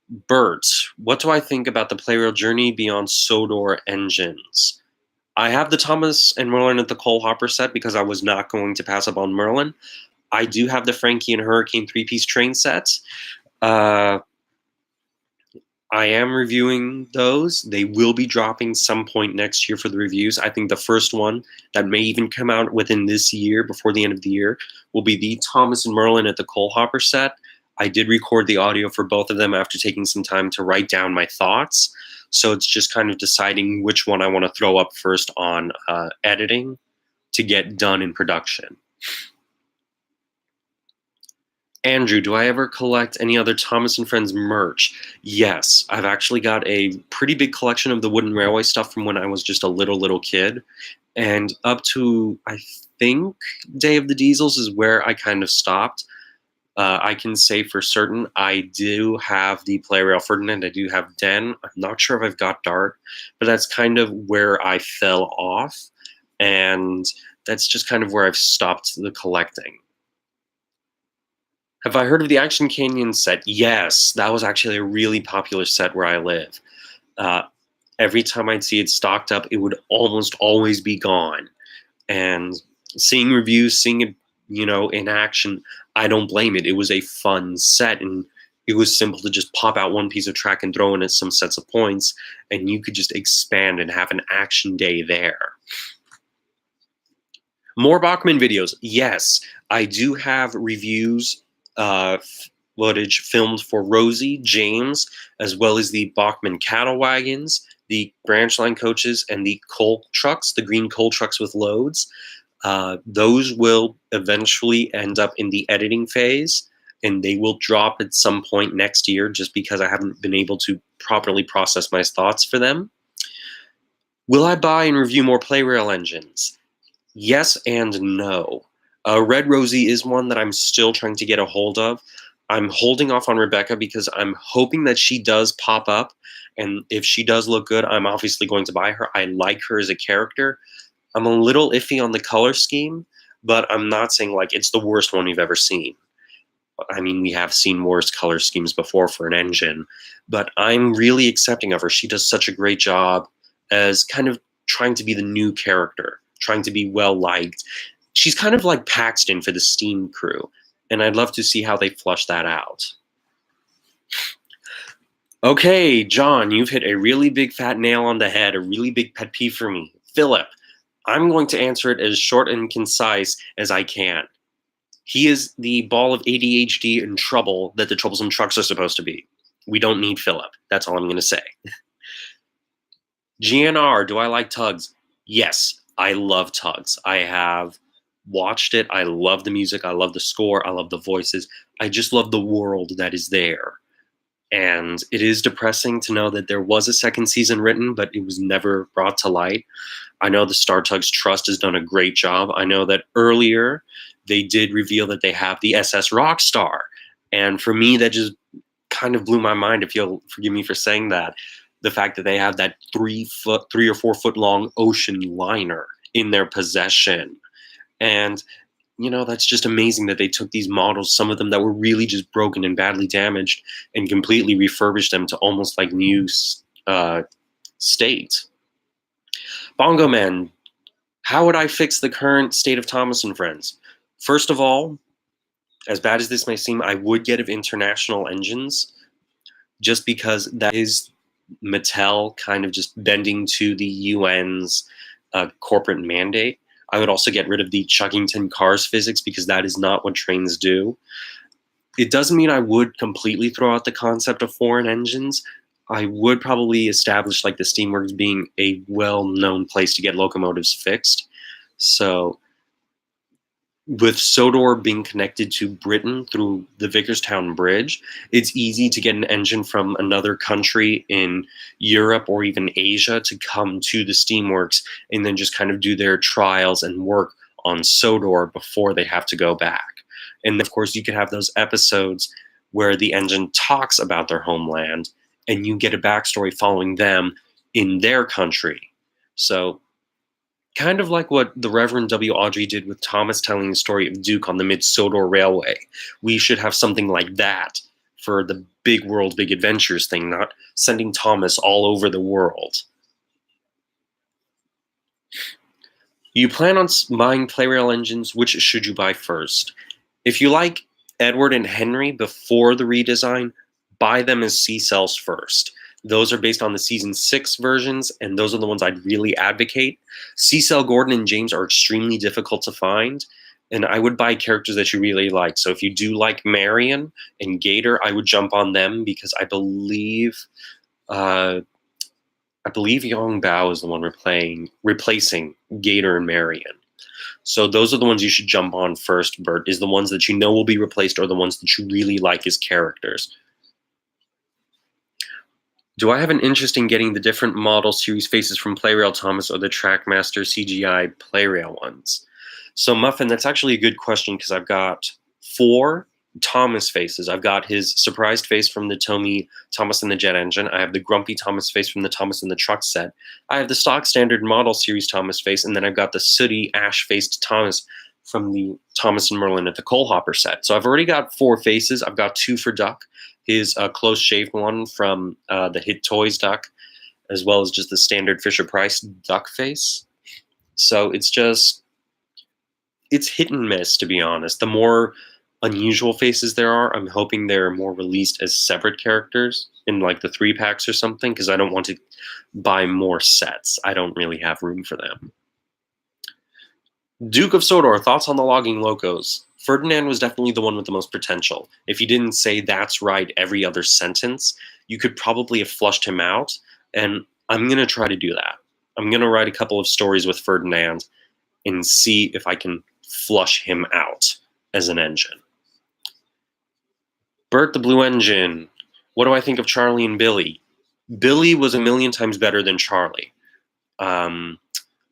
Bert, what do I think about the Playrail journey beyond Sodor engines? I have the Thomas and Merlin at the Cole Hopper set because I was not going to pass up on Merlin. I do have the Frankie and Hurricane 3-piece train sets. I am reviewing those. They will be dropping some point next year for the reviews. I think the first one that may even come out within this year, before the end of the year, will be the Thomas and Merlin at the Cole Hopper set. I did record the audio for both of them after taking some time to write down my thoughts. So it's just kind of deciding which one I want to throw up first on editing to get done in production. Andrew, do I ever collect any other Thomas and Friends merch? Yes, I've actually got a pretty big collection of the Wooden Railway stuff from when I was just a little kid. And up to, I think, Day of the Diesels is where I kind of stopped. I can say for certain I do have the Playrail Ferdinand. I do have Den. I'm not sure if I've got Dart, but that's kind of where I fell off. And that's just kind of where I've stopped the collecting. Have I heard of the Action Canyon set? Yes, that was actually a really popular set where I live. Every time I'd see it stocked up, it would almost always be gone. And seeing reviews, seeing it, in action, I don't blame it. It was a fun set, and it was simple to just pop out one piece of track and throw in it some sets of points, and you could just expand and have an action day there. More Bachmann videos. Yes, I do have reviews footage filmed for Rosie, James, as well as the Bachmann cattle wagons, the branch line coaches, and the coal trucks, the green coal trucks with loads. Those will eventually end up in the editing phase, and they will drop at some point next year just because I haven't been able to properly process my thoughts for them. Will I buy and review more Playrail engines? Yes and no. Red Rosie is one that I'm still trying to get a hold of. I'm holding off on Rebecca because I'm hoping that she does pop up, and if she does look good, I'm obviously going to buy her. I like her as a character. I'm a little iffy on the color scheme, but I'm not saying like it's the worst one you've ever seen. I mean, we have seen worse color schemes before for an engine, but I'm really accepting of her. She does such a great job as kind of trying to be the new character, trying to be well-liked. She's kind of like Paxton for the Steam crew, and I'd love to see how they flush that out. Okay, John, you've hit a really big fat nail on the head, a really big pet peeve for me. Philip, I'm going to answer it as short and concise as I can. He is the ball of ADHD and trouble that the troublesome trucks are supposed to be. We don't need Philip. That's all I'm going to say. GNR, do I like Tugs? Yes, I love Tugs. I have watched it. I love the music. I love the score. I love the voices. I just love the world that is there. And it is depressing to know that there was a second season written, but it was never brought to light. I know the Star Tugs Trust has done a great job. I know that earlier they did reveal that they have the SS Rockstar. And for me, that just kind of blew my mind, if you'll forgive me for saying that. The fact that they have that 3 or 4 foot long ocean liner in their possession. And that's just amazing that they took these models, some of them that were really just broken and badly damaged, and completely refurbished them to almost like new state. Bongo Man, how would I fix the current state of Thomas and Friends? First of all, as bad as this may seem, I would get of international engines, just because that is Mattel kind of just bending to the UN's corporate mandate. I would also get rid of the Chuggington cars physics, because that is not what trains do. It doesn't mean I would completely throw out the concept of foreign engines. I would probably establish like the Steamworks being a well-known place to get locomotives fixed. So with Sodor being connected to Britain through the Vickerstown Bridge, it's easy to get an engine from another country in Europe or even Asia to come to the Steamworks and then just kind of do their trials and work on Sodor before they have to go back. And of course, you could have those episodes where the engine talks about their homeland and you get a backstory following them in their country. So kind of like what the Reverend W. Audrey did with Thomas telling the story of Duke on the Mid-Sodor Railway. We should have something like that for the Big World, Big Adventures thing, not sending Thomas all over the world. You plan on buying Playrail engines, which should you buy first? If you like Edward and Henry before the redesign, buy them as C-cells first. Those are based on the season 6 versions, and those are the ones I'd really advocate. C-Cell Gordon and James are extremely difficult to find, and I would buy characters that you really like. So if you do like Marion and Gator, I would jump on them, because I believe Yong Bao is the one replacing Gator and Marion. So those are the ones you should jump on first, Bert, is the ones that you know will be replaced or the ones that you really like as characters. Do I have an interest in getting the different model series faces from Playrail Thomas or the Trackmaster CGI Playrail ones? So Muffin, that's actually a good question, because I've got 4 Thomas faces. I've got his surprised face from the Tomy Thomas and the Jet Engine. I have the grumpy Thomas face from the Thomas and the Truck set. I have the stock standard model series Thomas face, and then I've got the sooty ash-faced Thomas from the Thomas and Merlin at the Coal Hopper set. So I've already got 4 faces. I've got 2 for Duck, his close-shaved one from the Hit Toys Duck, as well as just the standard Fisher-Price Duck face. So it's hit and miss, to be honest. The more unusual faces there are, I'm hoping they're more released as separate characters in like the 3-packs or something, because I don't want to buy more sets. I don't really have room for them. Duke of Sodor, thoughts on the logging locos? Ferdinand was definitely the one with the most potential. If he didn't say "that's right" every other sentence, you could probably have flushed him out, and I'm going to try to do that. I'm going to write a couple of stories with Ferdinand and see if I can flush him out as an engine. Bert the Blue Engine, what do I think of Charlie and Billy? Billy was a million times better than Charlie.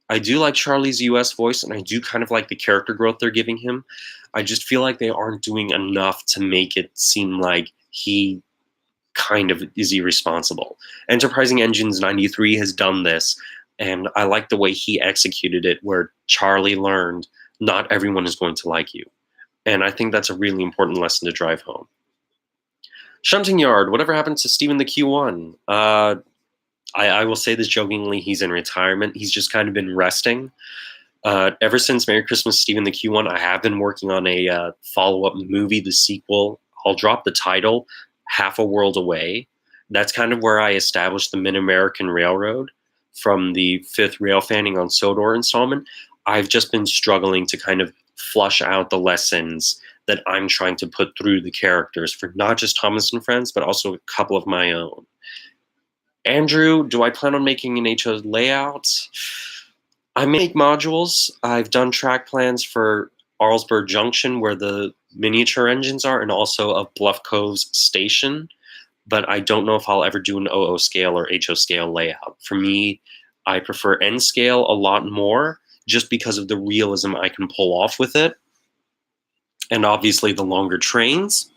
I do like Charlie's US voice, and I do kind of like the character growth they're giving him. I just feel like they aren't doing enough to make it seem like he kind of is irresponsible. Enterprising Engines 93 has done this, and I like the way he executed it, where Charlie learned not everyone is going to like you. And I think that's a really important lesson to drive home. Shunting Yard, whatever happened to Stephen the Q1? I will say this jokingly, he's in retirement. He's just kind of been resting. Ever since Merry Christmas, Stephen the Q1, I have been working on a follow-up movie, the sequel. I'll drop the title, Half a World Away. That's kind of where I established the Mid-American Railroad from the 5th rail fanning on Sodor installment. I've just been struggling to kind of flush out the lessons that I'm trying to put through the characters for not just Thomas and Friends, but also a couple of my own. Andrew, do I plan on making an HO layout? I make modules. I've done track plans for Arlesburg Junction, where the miniature engines are, and also of Bluff Cove's station. but I don't know if I'll ever do an OO scale or HO scale layout. For me, I prefer N scale a lot more just because of the realism I can pull off with it. And obviously the longer trains.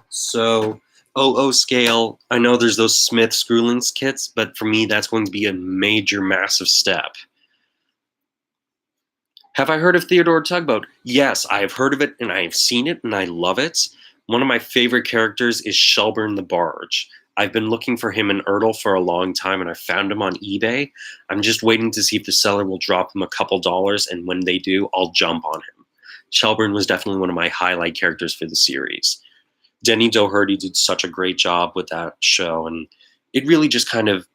So OO scale, I know there's those Smith Screwlinks kits, but for me that's going to be a major, massive step. Have I heard of Theodore Tugboat? Yes, I have heard of it and I have seen it and I love it. One of my favorite characters is Shelburne the Barge. I've been looking for him in Erdle for a long time and I found him on eBay. I'm just waiting to see if the seller will drop him a couple dollars, and when they do, I'll jump on him. Shelburne was definitely one of my highlight characters for the series. Denny Doherty did such a great job with that show, and it really just kind of,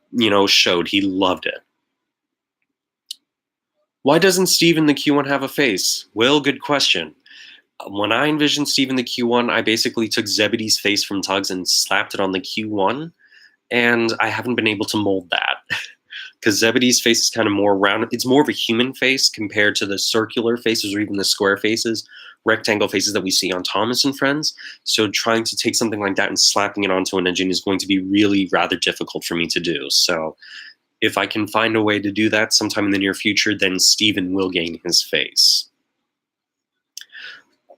showed he loved it. Why doesn't Steve in the Q1 have a face? Well, good question. When I envisioned Steve in the Q1, I basically took Zebedee's face from Tugs and slapped it on the Q1, and I haven't been able to mold that. Because Zebedee's face is kind of more round. It's more of a human face compared to the circular faces or even the square faces, rectangle faces that we see on Thomas and Friends. So trying to take something like that and slapping it onto an engine is going to be really rather difficult for me to do. So if I can find a way to do that sometime in the near future, then Steven will gain his face.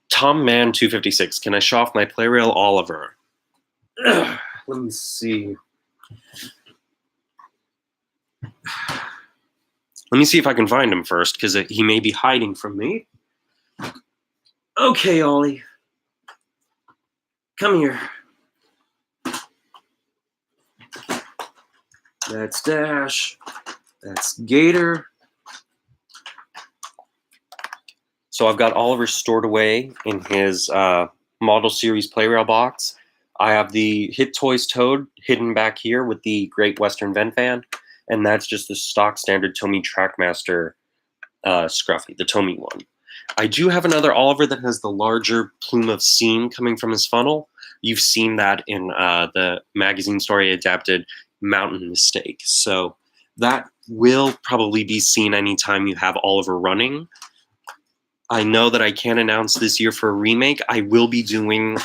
Tom Man 256, can I show off my Playrail Oliver? Let me see. Let me see if I can find him first, because he may be hiding from me. Okay, Ollie. Come here. That's Dash. That's Gator. So I've got Oliver stored away in his Model Series Playrail box. I have the Hit Toys Toad hidden back here with the Great Western Vent Fan, and that's just the stock standard Tomy Trackmaster Scruffy, the Tomy one. I do have another Oliver that has the larger plume of steam coming from his funnel. You've seen that in the magazine story adapted Mountain Mistake. So that will probably be seen anytime you have Oliver running. I know that I can't announce this year for a remake. I will be doing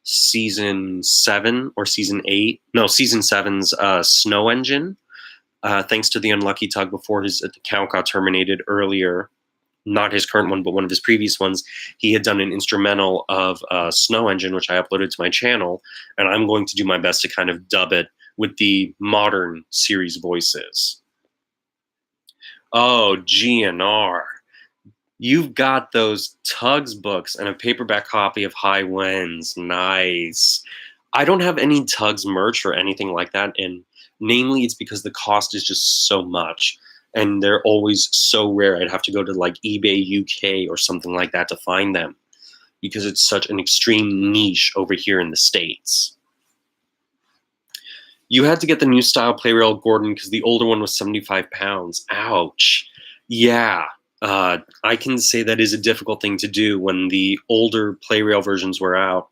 season 7 or season 8. No, season 7's Snow Engine. Thanks to the unlucky Tug before his account got terminated earlier. Not his current one, but one of his previous ones. He had done an instrumental of Snow Engine, which I uploaded to my channel. And I'm going to do my best to kind of dub it with the modern series voices. Oh, GNR. You've got those Tugs books and a paperback copy of High Winds. Nice. I don't have any Tugs merch or anything like that, and namely it's because the cost is just so much, and they're always so rare. I'd have to go to like eBay UK or something like that to find them, because it's such an extreme niche over here in the States. You had to get the new style Playrail Gordon because the older one was 75 pounds. Ouch. Yeah. I can say that is a difficult thing to do. When the older Playrail versions were out,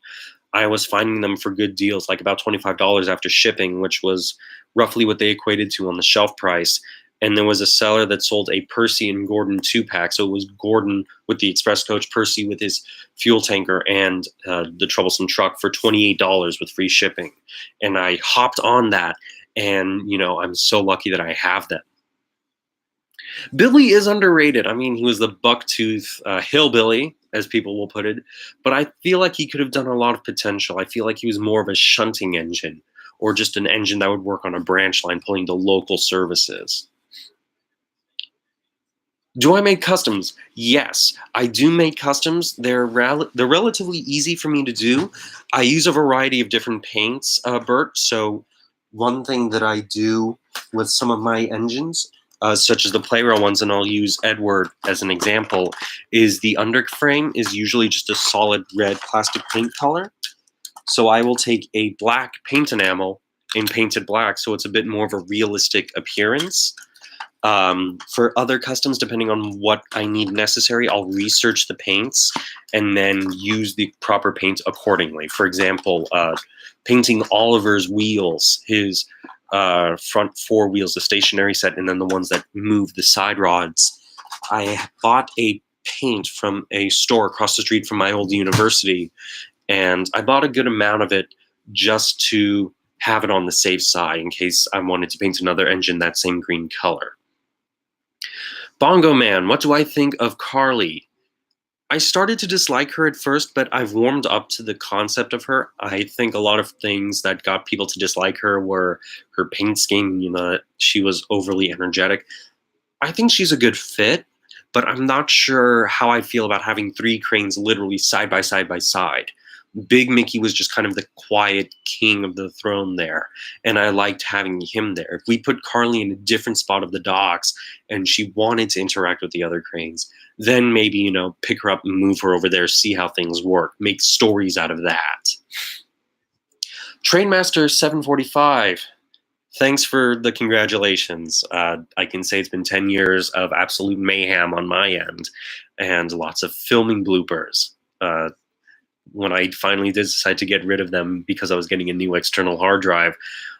I was finding them for good deals, like about $25 after shipping, which was roughly what they equated to on the shelf price. And there was a seller that sold a Percy and Gordon 2-pack. So it was Gordon with the express coach, Percy with his fuel tanker, and the troublesome truck for $28 with free shipping. And I hopped on that, and I'm so lucky that I have them. Billy is underrated. I mean, he was the bucktooth hillbilly, as people will put it, but I feel like he could have done a lot of potential. I feel like he was more of a shunting engine, or just an engine that would work on a branch line pulling the local services. Do I make customs? Yes, I do make customs. They're relatively easy for me to do. I use a variety of different paints, Bert. So one thing that I do with some of my engines, such as the Playrail ones, and I'll use Edward as an example, is the underframe is usually just a solid red plastic paint color. So I will take a black paint enamel and paint it black so it's a bit more of a realistic appearance. For other customs, depending on what I need necessary, I'll research the paints and then use the proper paint accordingly. For example, painting Oliver's wheels, his front 4 wheels, the stationary set, and then the ones that move the side rods. I bought a paint from a store across the street from my old university, and I bought a good amount of it just to have it on the safe side in case I wanted to paint another engine that same green color. Bongo Man, what do I think of Carly? I started to dislike her at first, but I've warmed up to the concept of her. I think a lot of things that got people to dislike her were her paint scheme, she was overly energetic. I think she's a good fit, but I'm not sure how I feel about having three cranes literally side by side by side. Big Mickey was just kind of the quiet king of the throne there, and I liked having him there. If we put Carly in a different spot of the docks and she wanted to interact with the other cranes, then maybe, pick her up and move her over there, see how things work, make stories out of that. Trainmaster 745, thanks for the congratulations. I can say it's been 10 years of absolute mayhem on my end and lots of filming bloopers. When I finally did decide to get rid of them because I was getting a new external hard drive,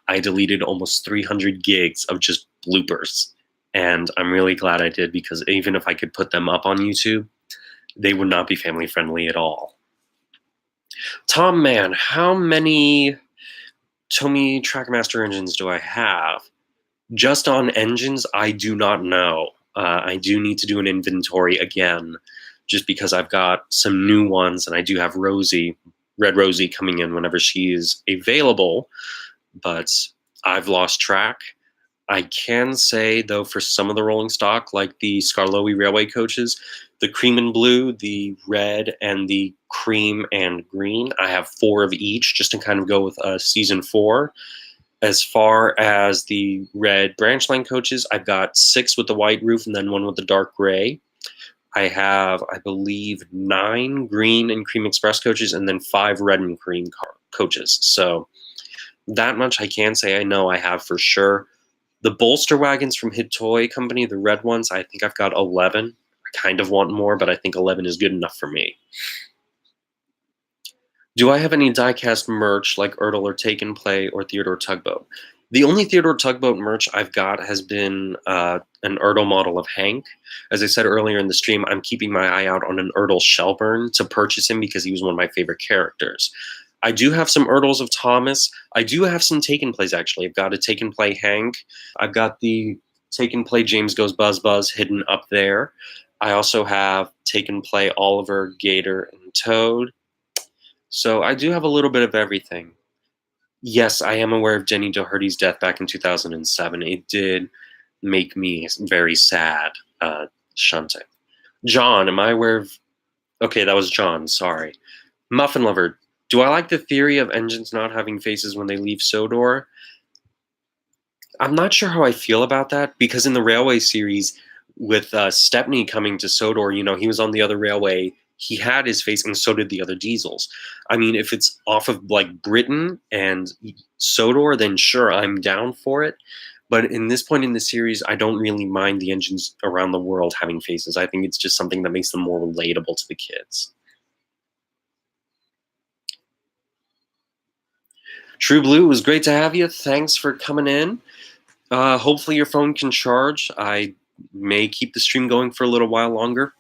I deleted almost 300 gigs of just bloopers. And I'm really glad I did, because even if I could put them up on YouTube, they would not be family friendly at all. Tom Man, how many Tomy Trackmaster engines do I have? Just on engines, I do not know. I do need to do an inventory again, just because I've got some new ones, and I do have Red Rosie coming in whenever she is available, but I've lost track. I can say, though, for some of the rolling stock, like the Skarloey Railway coaches, the cream and blue, the red, and the cream and green, I have 4 of each, just to kind of go with season 4. As far as the red branch line coaches, I've got 6 with the white roof and then 1 with the dark gray. I have, I believe, 9 green and cream express coaches and then 5 red and cream coaches. So that much I can say I know I have for sure. The bolster wagons from Hit Toy Company, the red ones, I think I've got 11. I kind of want more, but I think 11 is good enough for me. Do I have any diecast merch like Ertl or Take and Play or Theodore Tugboat? The only Theodore Tugboat merch I've got has been an Ertl model of Hank. As I said earlier in the stream, I'm keeping my eye out on an Ertl Shelburne to purchase him because he was one of my favorite characters. I do have some Ertls of Thomas. I do have some Take and Plays, actually. I've got a Take and Play Hank. I've got the Take and Play James Goes Buzz Buzz hidden up there. I also have Take and Play Oliver, Gator, and Toad. So I do have a little bit of everything. Yes, I am aware of Jenny Doherty's death back in 2007. It did make me very sad, shunting. John, am I aware of... Okay, that was John, sorry. Muffin Lover, do I like the theory of engines not having faces when they leave Sodor? I'm not sure how I feel about that, because in the Railway series, with Stepney coming to Sodor, he was on the other railway. He had his face, and so did the other diesels. I mean, if it's off of, like, Britain and Sodor, then sure, I'm down for it. But in this point in the series, I don't really mind the engines around the world having faces. I think it's just something that makes them more relatable to the kids. True Blue, it was great to have you. Thanks for coming in. Hopefully your phone can charge. I may keep the stream going for a little while longer.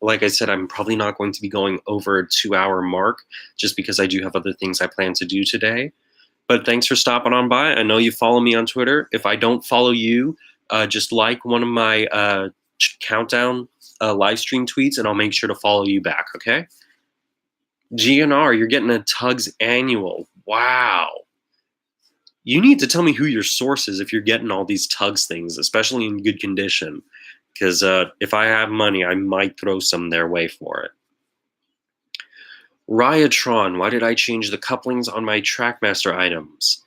Like I said, I'm probably not going to be going over a 2-hour mark just because I do have other things I plan to do today. But thanks for stopping on by. I know you follow me on Twitter. If I don't follow you, just like one of my countdown live stream tweets, and I'll make sure to follow you back, okay? GNR, you're getting a Tugs annual. Wow. You need to tell me who your source is if you're getting all these Tugs things, especially in good condition. Because if I have money, I might throw some their way for it. Ryatron, why did I change the couplings on my Trackmaster items?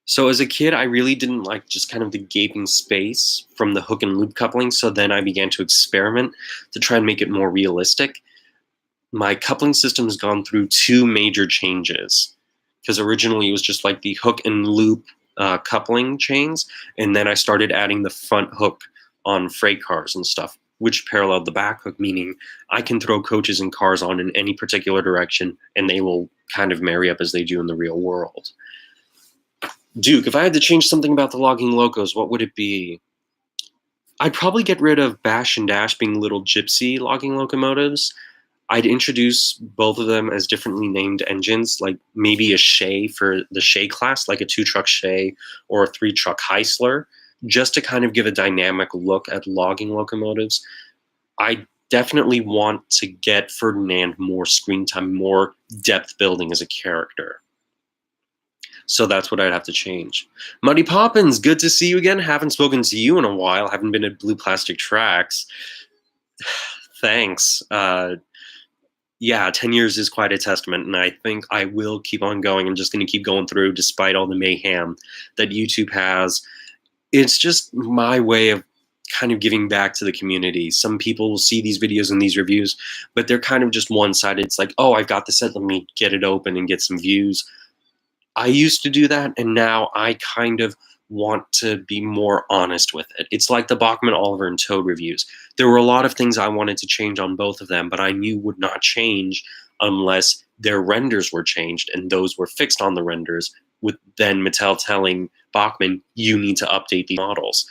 So as a kid, I really didn't like just kind of the gaping space from the hook and loop coupling, so then I began to experiment to try and make it more realistic. My coupling system has gone through 2 major changes, because originally it was just like the hook and loop coupling chains, and then I started adding the front hook on freight cars and stuff, which paralleled the back hook, meaning I can throw coaches and cars on in any particular direction, and they will kind of marry up as they do in the real world. Duke, if I had to change something about the logging locos, what would it be? I'd probably get rid of Bash and Dash being little gypsy logging locomotives. I'd introduce both of them as differently named engines, like maybe a Shay for the Shay class, like a 2-truck Shay or a 3-truck Heisler, just to kind of give a dynamic look at logging locomotives. I definitely want to get Ferdinand more screen time, more depth building as a character. So that's what I'd have to change. Muddy Poppins, good to see you again. Haven't spoken to you in a while. Haven't been at Blue Plastic Tracks. Thanks. Yeah, 10 years is quite a testament, and I think I will keep on going. I'm just going to keep going through despite all the mayhem that YouTube has. It's just my way of kind of giving back to the community. Some people will see these videos and these reviews, but they're kind of just one-sided. It's like, oh, I've got the set, let me get it open and get some views. I used to do that, and now I kind of want to be more honest with it. It's like the Bachman, Oliver, and Toad reviews. There were a lot of things I wanted to change on both of them, but I knew would not change unless their renders were changed, and those were fixed on the renders, with then Mattel telling Bachman, you need to update these models.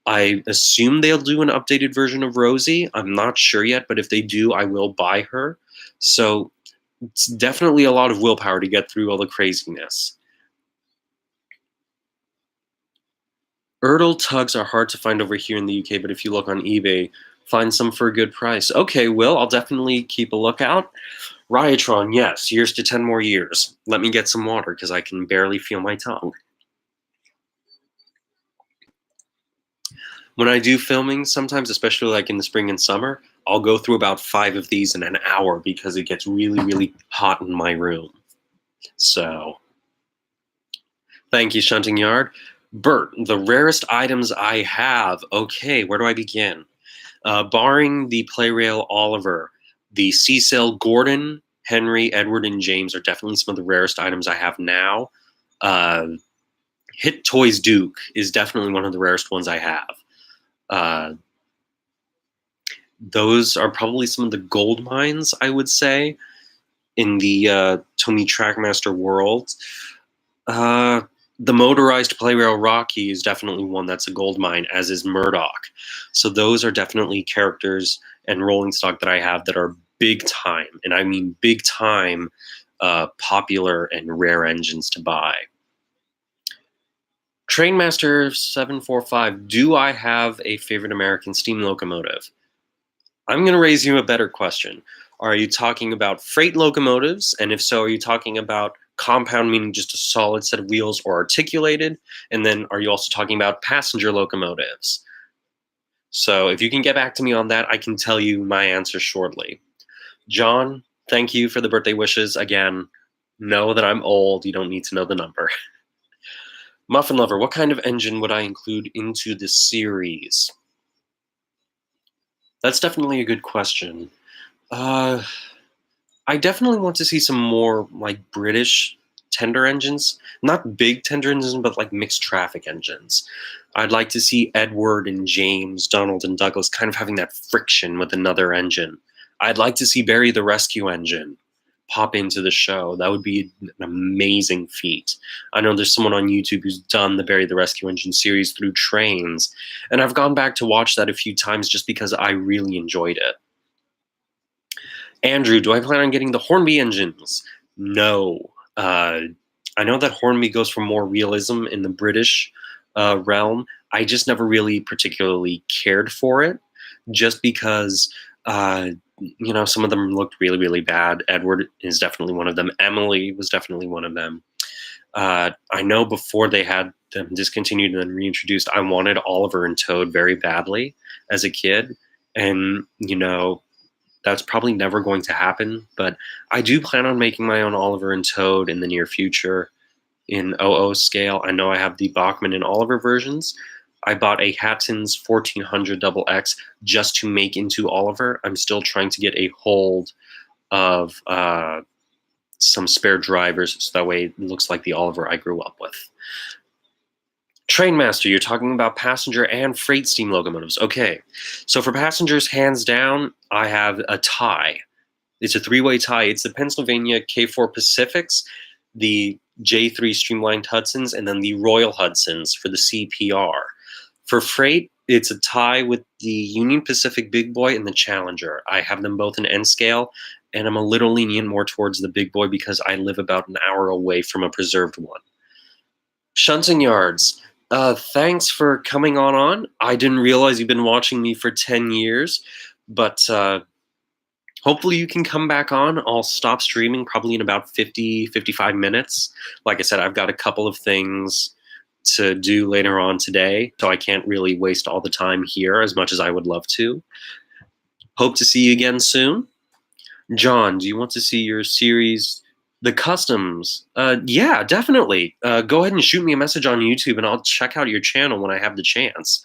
I assume they'll do an updated version of Rosie. I'm not sure yet, but if they do, I will buy her. So it's definitely a lot of willpower to get through all the craziness. Erdl tugs are hard to find over here in the UK, but if you look on eBay, find some for a good price. Okay, Will, I'll definitely keep a lookout. Ryotron, yes, here's to 10 more years. Let me get some water because I can barely feel my tongue. When I do filming, sometimes, especially like in the spring and summer, I'll go through about 5 of these in an hour because it gets really, really hot in my room. So, thank you, Shunting Yard. Bert, the rarest items I have. Okay, where do I begin? Barring the Playrail Oliver, the Cecil Gordon, Henry, Edward, and James are definitely some of the rarest items I have now. Hit Toys Duke is definitely one of the rarest ones I have. Those are probably some of the gold mines, I would say, in the Tony Trackmaster world. The motorized Playrail Rocky is definitely one that's a gold mine, as is Murdoch. So those are definitely characters and rolling stock that I have that are big time, and I mean big time, popular and rare engines to buy. Trainmaster 745, do I have a favorite American steam locomotive? I'm going to raise you a better question. Are you talking about freight locomotives? And if so, are you talking about compound, meaning just a solid set of wheels, or articulated? And then are you also talking about passenger locomotives? So if you can get back to me on that, I can tell you my answer shortly. John, thank you for the birthday wishes. Again, know that I'm old. You don't need to know the number. Muffin Lover, what kind of engine would I include into this series? That's definitely a good question. I definitely want to see some more like British tender engines. Not big tender engines, but like mixed traffic engines. I'd like to see Edward and James, Donald and Douglas kind of having that friction with another engine. I'd like to see Barry the Rescue Engine pop into the show. That would be an amazing feat. I know there's someone on YouTube who's done the Barry the Rescue Engine series through trains, and I've gone back to watch that a few times just because I really enjoyed it. Andrew, do I plan on getting the Hornby engines? No. I know that Hornby goes for more realism in the British realm. I just never really particularly cared for it, just because some of them looked really, really bad. Edward is definitely one of them. Emily was definitely one of them. I know before they had them discontinued and then reintroduced, I wanted Oliver and Toad very badly as a kid. And, that's probably never going to happen. But I do plan on making my own Oliver and Toad in the near future in 00 scale. I know I have the Bachman and Oliver versions. I bought a Hatton's 1400 XX just to make into Oliver. I'm still trying to get a hold of some spare drivers so that way it looks like the Oliver I grew up with. Trainmaster, you're talking about passenger and freight steam locomotives. Okay, so for passengers, hands down, I have a tie. It's a 3-way tie. It's the Pennsylvania K4 Pacifics, the J3 Streamlined Hudsons, and then the Royal Hudsons for the CPR. For freight, It's a tie with the Union Pacific Big Boy and the Challenger. I have them both in N scale, and I'm a little lenient more towards the Big Boy because I live about an hour away from a preserved one. Shunting Yards. Thanks for coming on. I didn't realize you've been watching me for 10 years, but hopefully you can come back on. I'll stop streaming probably in about 50, 55 minutes. Like I said, I've got a couple of things to do later on today, so I can't really waste all the time here as much as I would love to. Hope to see you again soon. John, do you want to see your series, The Customs? Yeah, definitely. Go ahead and shoot me a message on YouTube and I'll check out your channel when I have the chance.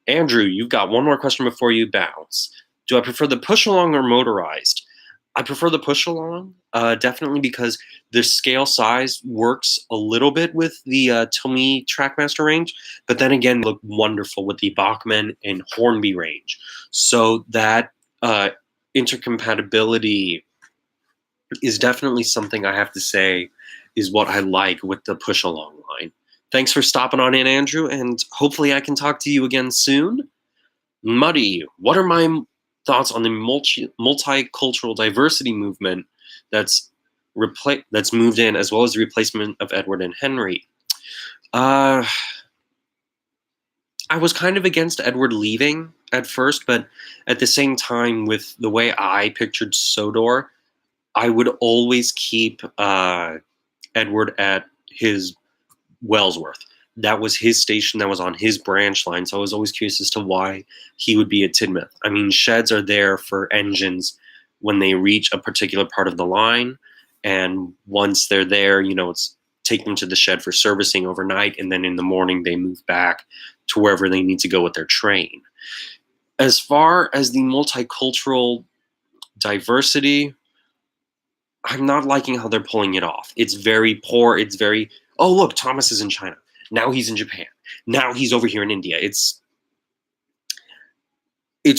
Andrew, you've got one more question before you bounce. Do I prefer the push-along or motorized? I prefer the push-along, definitely because the scale size works a little bit with the Tomy Trackmaster range, but then again, look wonderful with the Bachmann and Hornby range. So that intercompatibility is definitely something I have to say is what I like with the push-along line. Thanks for stopping on in, Andrew, and hopefully I can talk to you again soon. Muddy, what are my thoughts on the multicultural diversity movement that's moved in, as well as the replacement of Edward and Henry? I was kind of against Edward leaving at first, but at the same time, with the way I pictured Sodor, I would always keep Edward at his Wellsworth. That was his station, that was on his branch line, so I was always curious as to why he would be at Tidmouth. I mean, sheds are there for engines when they reach a particular part of the line, and once they're there, it's take them to the shed for servicing overnight, and then in the morning they move back to wherever they need to go with their train. As far as the multicultural diversity, I'm not liking how they're pulling it off. It's very poor. It's very, oh, look, Thomas is in China. Now he's in Japan. Now he's over here in India. It's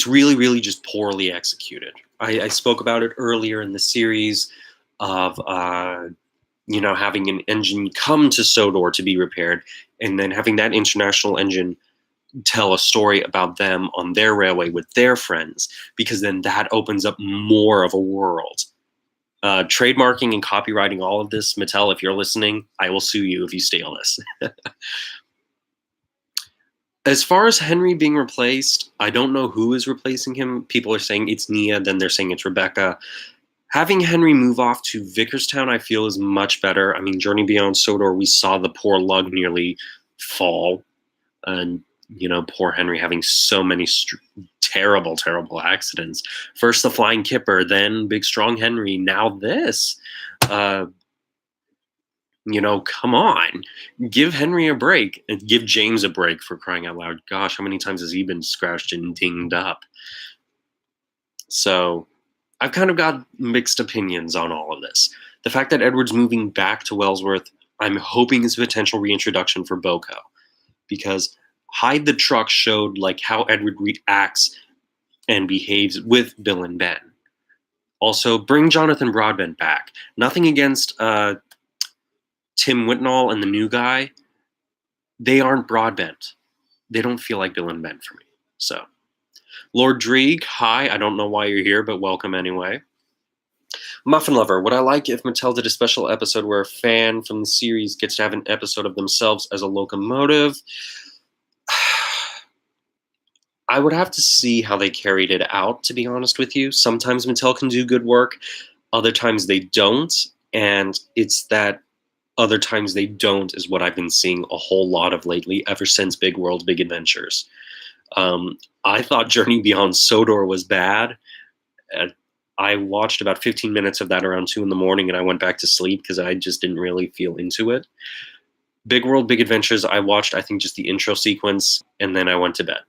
really, really just poorly executed. I spoke about it earlier in the series of, having an engine come to Sodor to be repaired, and then having that international engine tell a story about them on their railway with their friends, because then that opens up more of a world. Trademarking and copywriting all of this, Mattel, if you're listening, I will sue you if you steal this. As far as Henry being replaced, I don't know who is replacing him. People are saying it's Nia, then they're saying it's Rebecca. Having Henry move off to Vickerstown, I feel, is much better. I mean, Journey Beyond Sodor, we saw the poor lug nearly fall. And, poor Henry having so many terrible, terrible accidents. First the Flying Kipper, then Big Strong Henry, now this. Come on. Give Henry a break. And give James a break, for crying out loud. Gosh, how many times has he been scratched and dinged up? So I've kind of got mixed opinions on all of this. The fact that Edward's moving back to Wellsworth, I'm hoping is a potential reintroduction for Boko. Because Hide the Truck showed how Edward reacts and behaves with Bill and Ben. Also, bring Jonathan Broadbent back. Nothing against Tim Whitnall and the new guy. They aren't Broadbent. They don't feel like Bill and Ben for me. So, Lord Dreeg, hi. I don't know why you're here, but welcome anyway. Muffin Lover, would I like if Mattel did a special episode where a fan from the series gets to have an episode of themselves as a locomotive? I would have to see how they carried it out, to be honest with you. Sometimes Mattel can do good work. Other times they don't. And it's that other times they don't is what I've been seeing a whole lot of lately, ever since Big World, Big Adventures. I thought Journey Beyond Sodor was bad. I watched about 15 minutes of that around 2 in the morning, and I went back to sleep because I just didn't really feel into it. Big World, Big Adventures, I watched, I think, just the intro sequence, and then I went to bed.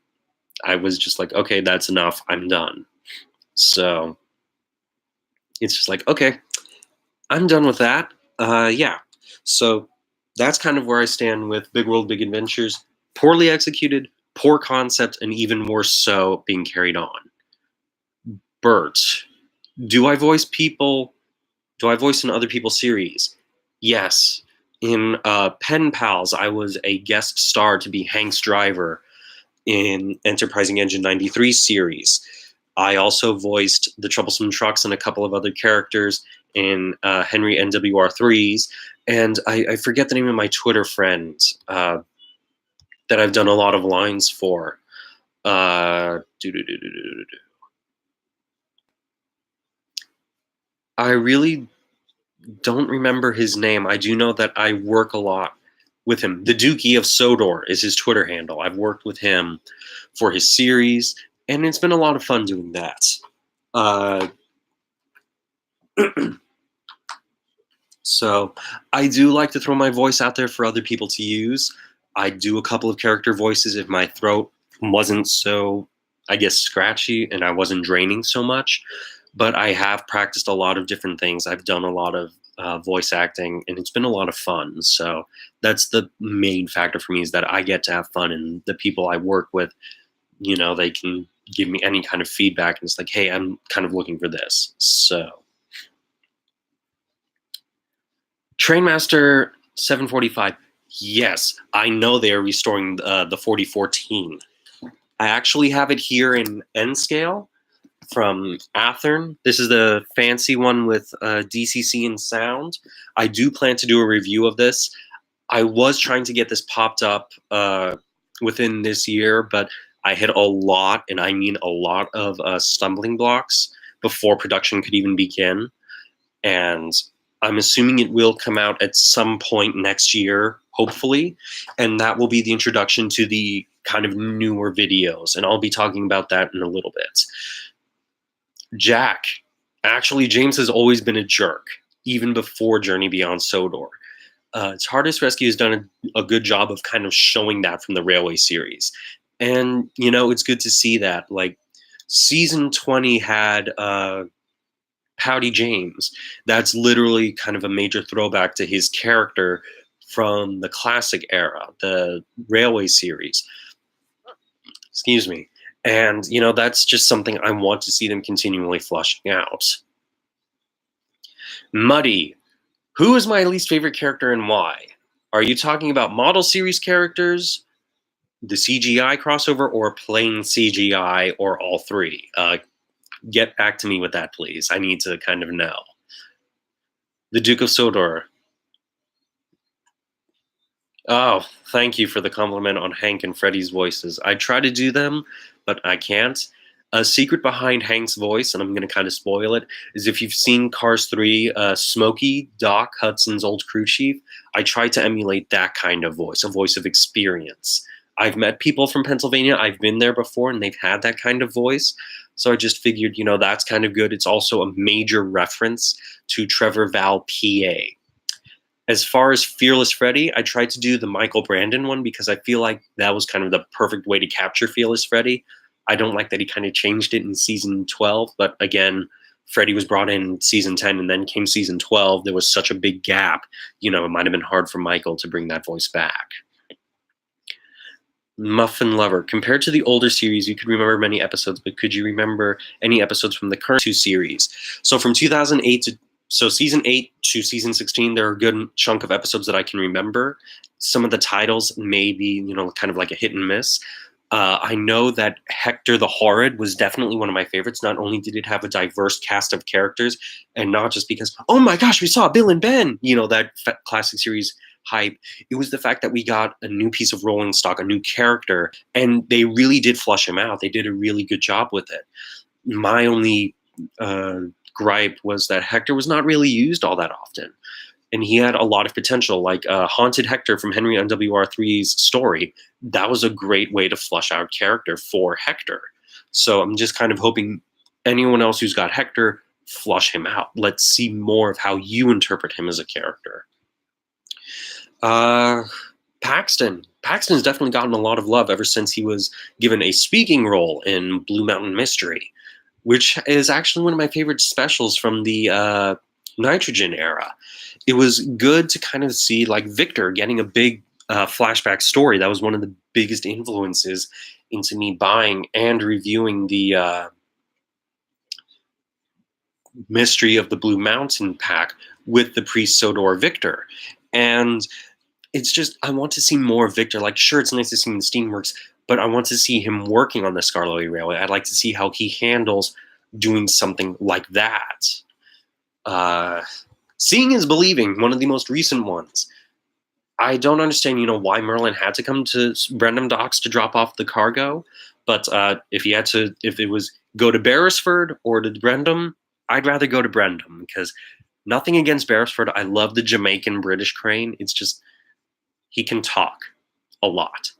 I was just like, okay, that's enough. I'm done. So it's just like, okay, I'm done with that. Yeah. So that's kind of where I stand with Big World, Big Adventures. Poorly executed, poor concept, and even more so being carried on. Bert, do I voice in other people's series? Yes. In Pen Pals, I was a guest star to be Hank's driver. in Enterprising Engine 93 series. I also voiced the Troublesome Trucks and a couple of other characters in Henry NWR3s. And I forget the name of my Twitter friend that I've done a lot of lines for. I really don't remember his name. I do know that I work a lot with him. The Dookie of Sodor is his Twitter handle. I've worked with him for his series, and it's been a lot of fun doing that. So I do like to throw my voice out there for other people to use. I do a couple of character voices if my throat wasn't so, I guess, scratchy and I wasn't draining so much. But I have practiced a lot of different things. I've done a lot of voice acting, and it's been a lot of fun. So that's the main factor for me, is that I get to have fun, and the people I work with, you know, they can give me any kind of feedback, and it's like, hey, I'm kind of looking for this. So Trainmaster 745. Yes, I know they are restoring the 4014. I actually have it here in N scale from Athearn. This is the fancy one with DCC and sound. I do plan to do a review of this. I was trying to get this popped up within this year, but I hit a lot, and I mean a lot of stumbling blocks before production could even begin. And I'm assuming it will come out at some point next year, hopefully, and that will be the introduction to the kind of newer videos, and I'll be talking about that in a little bit. Jack. Actually, James has always been a jerk, even before Journey Beyond Sodor. TARDIS Rescue has done a good job of kind of showing that from the Railway series. And, you know, it's good to see that. Like, season 20 had Howdy James. That's literally kind of a major throwback to his character from the classic era, the Railway series. Excuse me. And, you know, that's just something I want to see them continually flushing out. Muddy. Who is my least favorite character and why? Are you talking about model series characters, the CGI crossover, or plain CGI, or all three? Get back to me with that, please. I need to kind of know. The Duke of Sodor. Oh, thank you for the compliment on Hank and Freddy's voices. I try to do them, but I can't. A secret behind Hank's voice, and I'm going to kind of spoil it, is if you've seen Cars 3, Smokey, Doc, Hudson's old crew chief, I try to emulate that kind of voice, a voice of experience. I've met people from Pennsylvania. I've been there before, and they've had that kind of voice. So I just figured, you know, that's kind of good. It's also a major reference to Trevor Val, PA. As far as Fearless Freddy, I tried to do the Michael Brandon one because I feel like that was kind of the perfect way to capture Fearless Freddy. I don't like that he kind of changed it in season 12, but again, Freddy was brought in season 10 and then came season 12. There was such a big gap, you know, it might have been hard for Michael to bring that voice back. Muffin Lover. Compared to the older series, you could remember many episodes, but could you remember any episodes from the current two series? So from 2008 to season 8 to season 16, there are a good chunk of episodes that I can remember. Some of the titles may be, you know, kind of like a hit and miss. I know that Hector the Horrid was definitely one of my favorites. Not only did it have a diverse cast of characters, and not just because, oh my gosh, we saw Bill and Ben, you know, that classic series hype. It was the fact that we got a new piece of rolling stock, a new character, and they really did flush him out. They did a really good job with it. My only gripe was that Hector was not really used all that often. And he had a lot of potential, like Haunted Hector from Henry NWR3's story. That was a great way to flush out character for Hector. So I'm just kind of hoping anyone else who's got Hector, flush him out. Let's see more of how you interpret him as a character. Paxton. Paxton's definitely gotten a lot of love ever since he was given a speaking role in Blue Mountain Mystery, which is actually one of my favorite specials from the Nitrogen era. It was good to kind of see like Victor getting a big flashback story. That was one of the biggest influences into me buying and reviewing the Mystery of the Blue Mountain pack with the Priest Sodor Victor. And it's just, I want to see more of Victor. Like, sure, it's nice to see him in Steamworks, but I want to see him working on the Skarloey Railway. I'd like to see how he handles doing something like that. Seeing is believing, one of the most recent ones. I don't understand, why Merlin had to come to Brendam Docks to drop off the cargo, but if it was go to Beresford or to Brendam, I'd rather go to Brendam, because nothing against Beresford. I love the Jamaican British crane. It's just, he can talk a lot.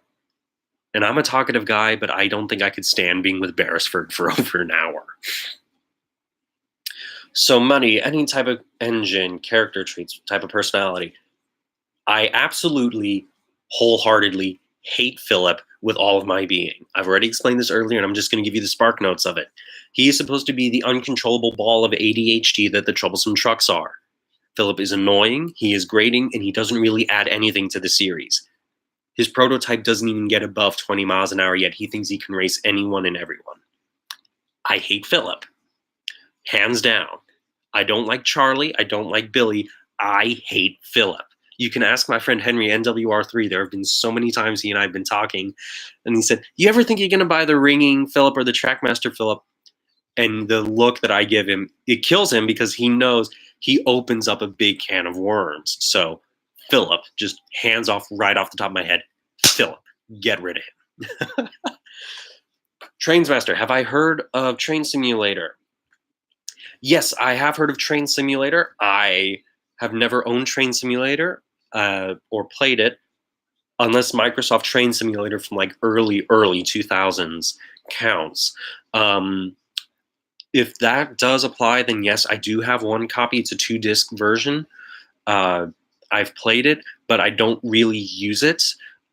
And I'm a talkative guy, but I don't think I could stand being with Beresford for over an hour. So money, any type of engine, character traits, type of personality. I absolutely, wholeheartedly hate Philip with all of my being. I've already explained this earlier, and I'm just going to give you the spark notes of it. He is supposed to be the uncontrollable ball of ADHD that the troublesome trucks are. Philip is annoying, he is grating, and he doesn't really add anything to the series. His prototype doesn't even get above 20 miles an hour, yet he thinks he can race anyone and everyone. I hate Philip. Hands down. I don't like Charlie. I don't like Billy. I hate Philip. You can ask my friend Henry, NWR3. There have been so many times he and I have been talking, and he said, you ever think you're going to buy the ringing Philip or the Trackmaster Philip? And the look that I give him, it kills him, because he knows he opens up a big can of worms. So Philip, just hands off right off the top of my head, Philip, get rid of him. Trainsmaster, have I heard of Train Simulator? Yes, I have heard of Train Simulator. I have never owned Train Simulator or played it, unless Microsoft Train Simulator from like early 2000s counts. If that does apply, then yes, I do have one copy. It's a 2-disc version. I've played it, but I don't really use it.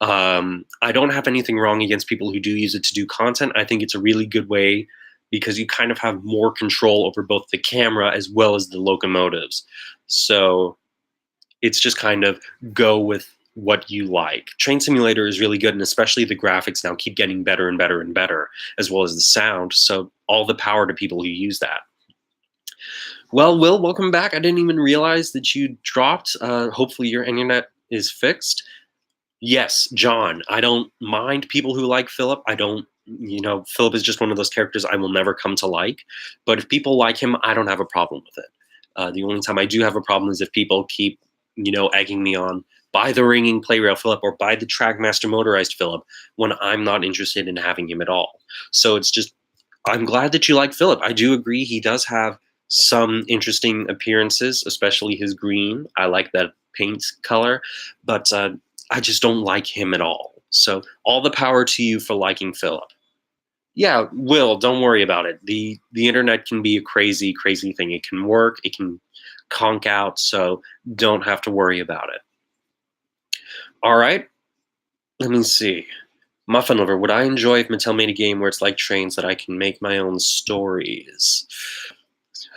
I don't have anything wrong against people who do use it to do content. I think it's a really good way, because you kind of have more control over both the camera as well as the locomotives. So it's just kind of go with what you like. Train Simulator is really good, and especially the graphics now keep getting better and better and better, as well as the sound. So all the power to people who use that. Well, Will, welcome back. I didn't even realize that you dropped. Hopefully your internet is fixed. Yes, John, I don't mind people who like Philip. I don't, Philip is just one of those characters I will never come to like. But if people like him, I don't have a problem with it. The only time I do have a problem is if people keep, egging me on, buy the ringing play rail Philip or buy the Trackmaster motorized Philip, when I'm not interested in having him at all. So it's just, I'm glad that you like Philip. I do agree he does have some interesting appearances, especially his green. I like that paint color, but I just don't like him at all. So all the power to you for liking Philip. Yeah, Will, don't worry about it. The internet can be a crazy, crazy thing. It can work, it can conk out, so don't have to worry about it. All right, let me see. Muffin Lover, would I enjoy if Mattel made a game where it's like trains that I can make my own stories?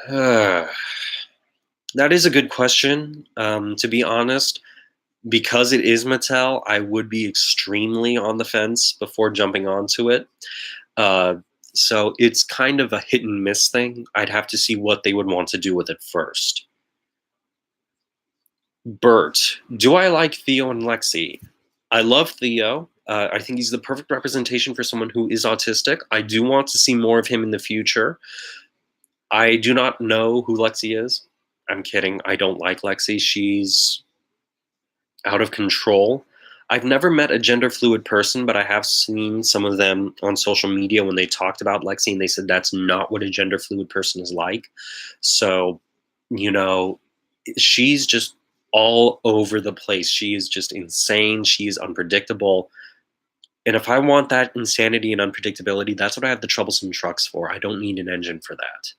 That is a good question. To be honest, because it is Mattel, I would be extremely on the fence before jumping onto it. So it's kind of a hit and miss thing. I'd have to see what they would want to do with it first. Bert, do I like Theo and Lexi? I love Theo. I think he's the perfect representation for someone who is autistic. I do want to see more of him in the future. I do not know who Lexi is. I'm kidding. I don't like Lexi. She's out of control. I've never met a gender fluid person, but I have seen some of them on social media when they talked about Lexi, and they said that's not what a gender fluid person is like. So, she's just all over the place. She is just insane. She is unpredictable. And if I want that insanity and unpredictability, that's what I have the troublesome trucks for. I don't need an engine for that.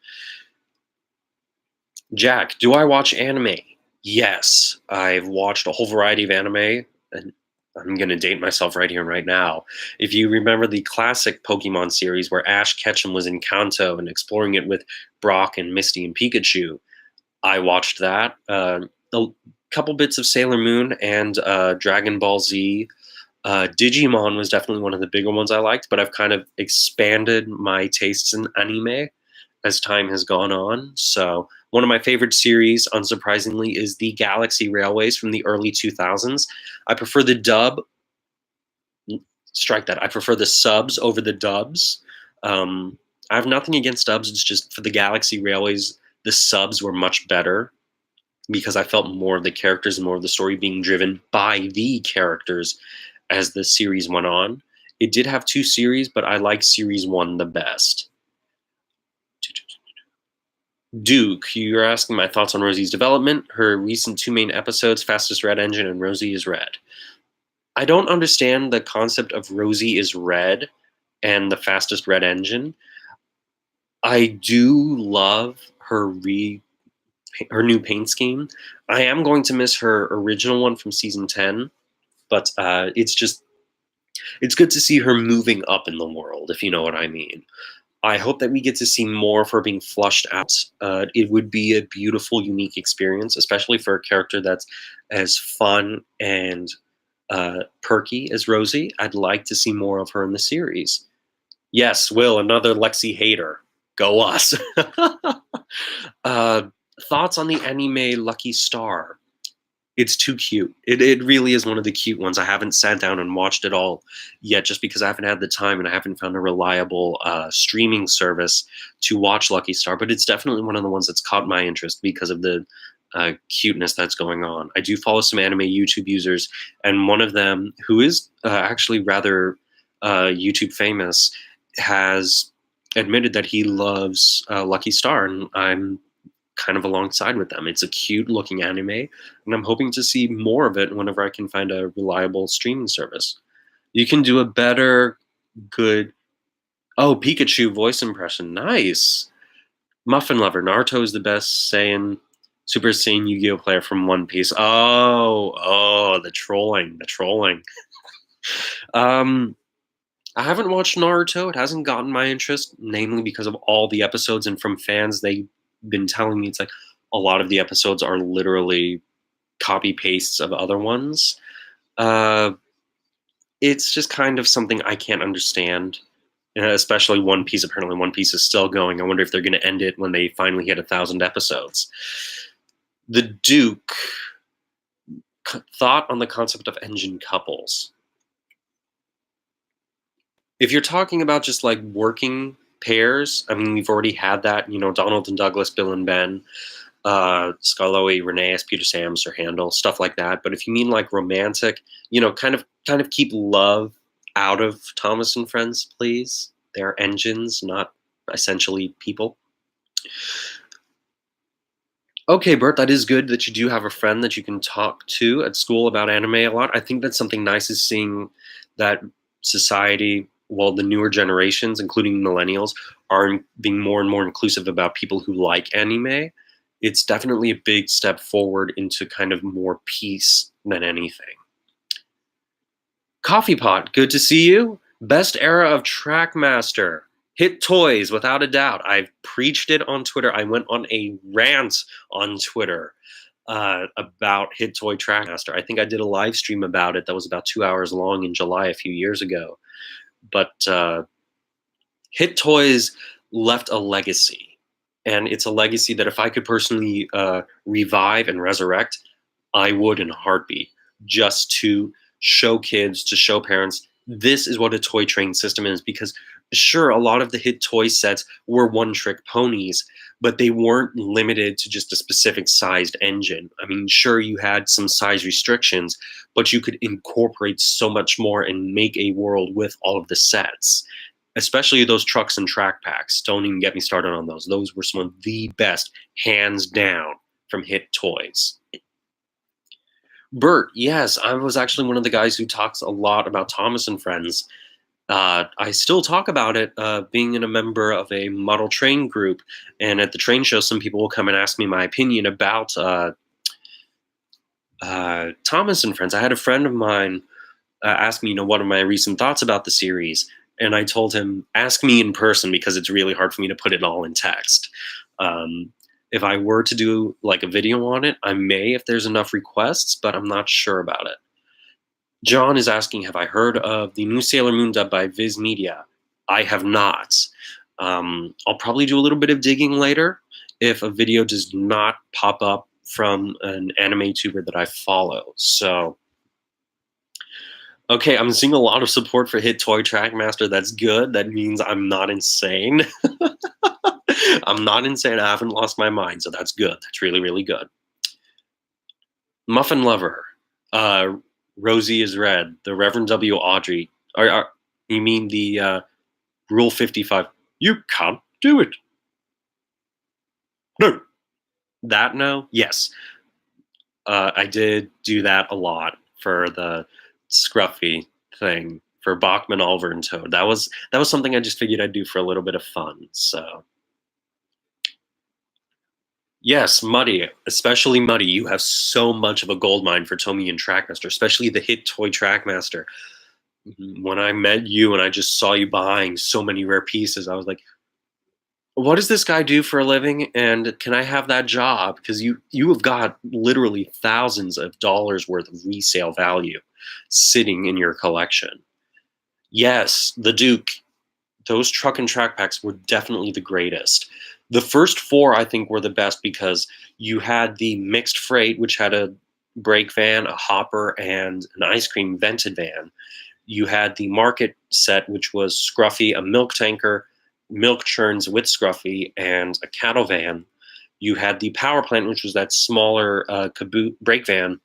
Jack, do I watch anime? Yes, I've watched a whole variety of anime, and I'm going to date myself right here and right now. If you remember the classic Pokemon series where Ash Ketchum was in Kanto and exploring it with Brock and Misty and Pikachu, I watched that. A couple bits of Sailor Moon and Dragon Ball Z. Digimon was definitely one of the bigger ones I liked, but I've kind of expanded my tastes in anime as time has gone on. So one of my favorite series, unsurprisingly, is the Galaxy Railways from the early 2000s. I prefer the dub. strike that. I prefer the subs over the dubs. I have nothing against dubs. It's just for the Galaxy Railways, the subs were much better because I felt more of the characters and more of the story being driven by the characters as the series went on. It did have 2 series, but I like series 1 the best. Duke, you're asking my thoughts on Rosie's development. Her recent 2 main episodes, Fastest Red Engine and Rosie is Red. I don't understand the concept of Rosie is Red and the Fastest Red Engine. I do love her new paint scheme. I am going to miss her original one from season 10, but it's good to see her moving up in the world, if you know what I mean. I hope that we get to see more of her being flushed out. It would be a beautiful, unique experience, especially for a character that's as fun and perky as Rosie. I'd like to see more of her in the series. Yes, Will, another Lexi hater. Go us. Thoughts on the anime Lucky Star? It's too cute. It really is one of the cute ones. I haven't sat down and watched it all yet just because I haven't had the time and I haven't found a reliable streaming service to watch Lucky Star, but it's definitely one of the ones that's caught my interest because of the cuteness that's going on. I do follow some anime YouTube users, and one of them, who is actually rather YouTube famous, has admitted that he loves Lucky Star, and I'm kind of alongside with them. It's a cute looking anime, and I'm hoping to see more of it whenever I can find a reliable streaming service. You can do a better, good. Oh, Pikachu voice impression. Nice. Muffin Lover. Naruto is the best Super Saiyan Yu-Gi-Oh player from One Piece. Oh, the trolling. I haven't watched Naruto. It hasn't gotten my interest, namely because of all the episodes, and from fans, they've been telling me it's like a lot of the episodes are literally copy pastes of other ones. It's just kind of something I can't understand, especially One Piece. Apparently, One Piece is still going. I wonder if they're going to end it when they finally hit 1,000 episodes. The Duke, thought on the concept of engine couples. If you're talking about just like working pairs, I mean, we've already had that, Donald and Douglas, Bill and Ben, Scarloe, Rheneas, Peter Sam, Sir Handel, stuff like that. But if you mean like romantic, kind of keep love out of Thomas and Friends, please. They're engines, not essentially people. Okay, Bert, that is good that you do have a friend that you can talk to at school about anime a lot. I think that's something nice, is seeing that society, well, the newer generations, including millennials, are being more and more inclusive about people who like anime. It's definitely a big step forward into kind of more peace than anything. Coffee Pot, good to see you. Best era of Trackmaster. Hit toys, without a doubt. I've preached it on Twitter. I went on a rant on Twitter about Hit Toy Trackmaster. I think I did a live stream about it that was about 2 hours long in July a few years ago. But Hit Toys left a legacy. And it's a legacy that if I could personally revive and resurrect, I would in a heartbeat, just to show kids, to show parents, this is what a toy train system is. Because sure, a lot of the Hit Toy sets were one-trick ponies, but they weren't limited to just a specific sized engine. I mean, sure, you had some size restrictions, but you could incorporate so much more and make a world with all of the sets. Especially those trucks and track packs. Don't even get me started on those. Those were some of the best, hands down, from Hit Toys. Bert, yes, I was actually one of the guys who talks a lot about Thomas and Friends. I still talk about it, being a member of a model train group. And at the train show, some people will come and ask me my opinion about Thomas and Friends. I had a friend of mine ask me, what are my recent thoughts about the series? And I told him, ask me in person, because it's really hard for me to put it all in text. If I were to do like a video on it, I may if there's enough requests, but I'm not sure about it. John is asking, have I heard of the new Sailor Moon dub by Viz Media? I have not. I'll probably do a little bit of digging later if a video does not pop up from an anime tuber that I follow. So, Okay, I'm seeing a lot of support for Hit Toy Trackmaster. That's good. That means I'm not insane. I'm not insane. I haven't lost my mind, so that's good. That's really, really good. Muffin Lover. Uh, Rosie is Red. The Reverend W. Audrey. You mean the Rule 55? You can't do it. No. That no? Yes. I did do that a lot for the Scruffy thing for Bachman, Oliver, and Toad. That was something I just figured I'd do for a little bit of fun. So yes, Muddy, especially Muddy. You have so much of a gold mine for Tomy and Trackmaster, especially the Hit Toy Trackmaster. When I met you and I just saw you buying so many rare pieces, I was like, what does this guy do for a living, and can I have that job? Because you have got literally thousands of dollars worth of resale value sitting in your collection. Yes, the Duke, those truck and track packs were definitely the greatest. The first four I think were the best because you had the mixed freight, which had a brake van, a hopper, and an ice cream vented van. You had the market set, which was Scruffy, a milk tanker, milk churns with Scruffy, and a cattle van. You had the power plant, which was that smaller brake van,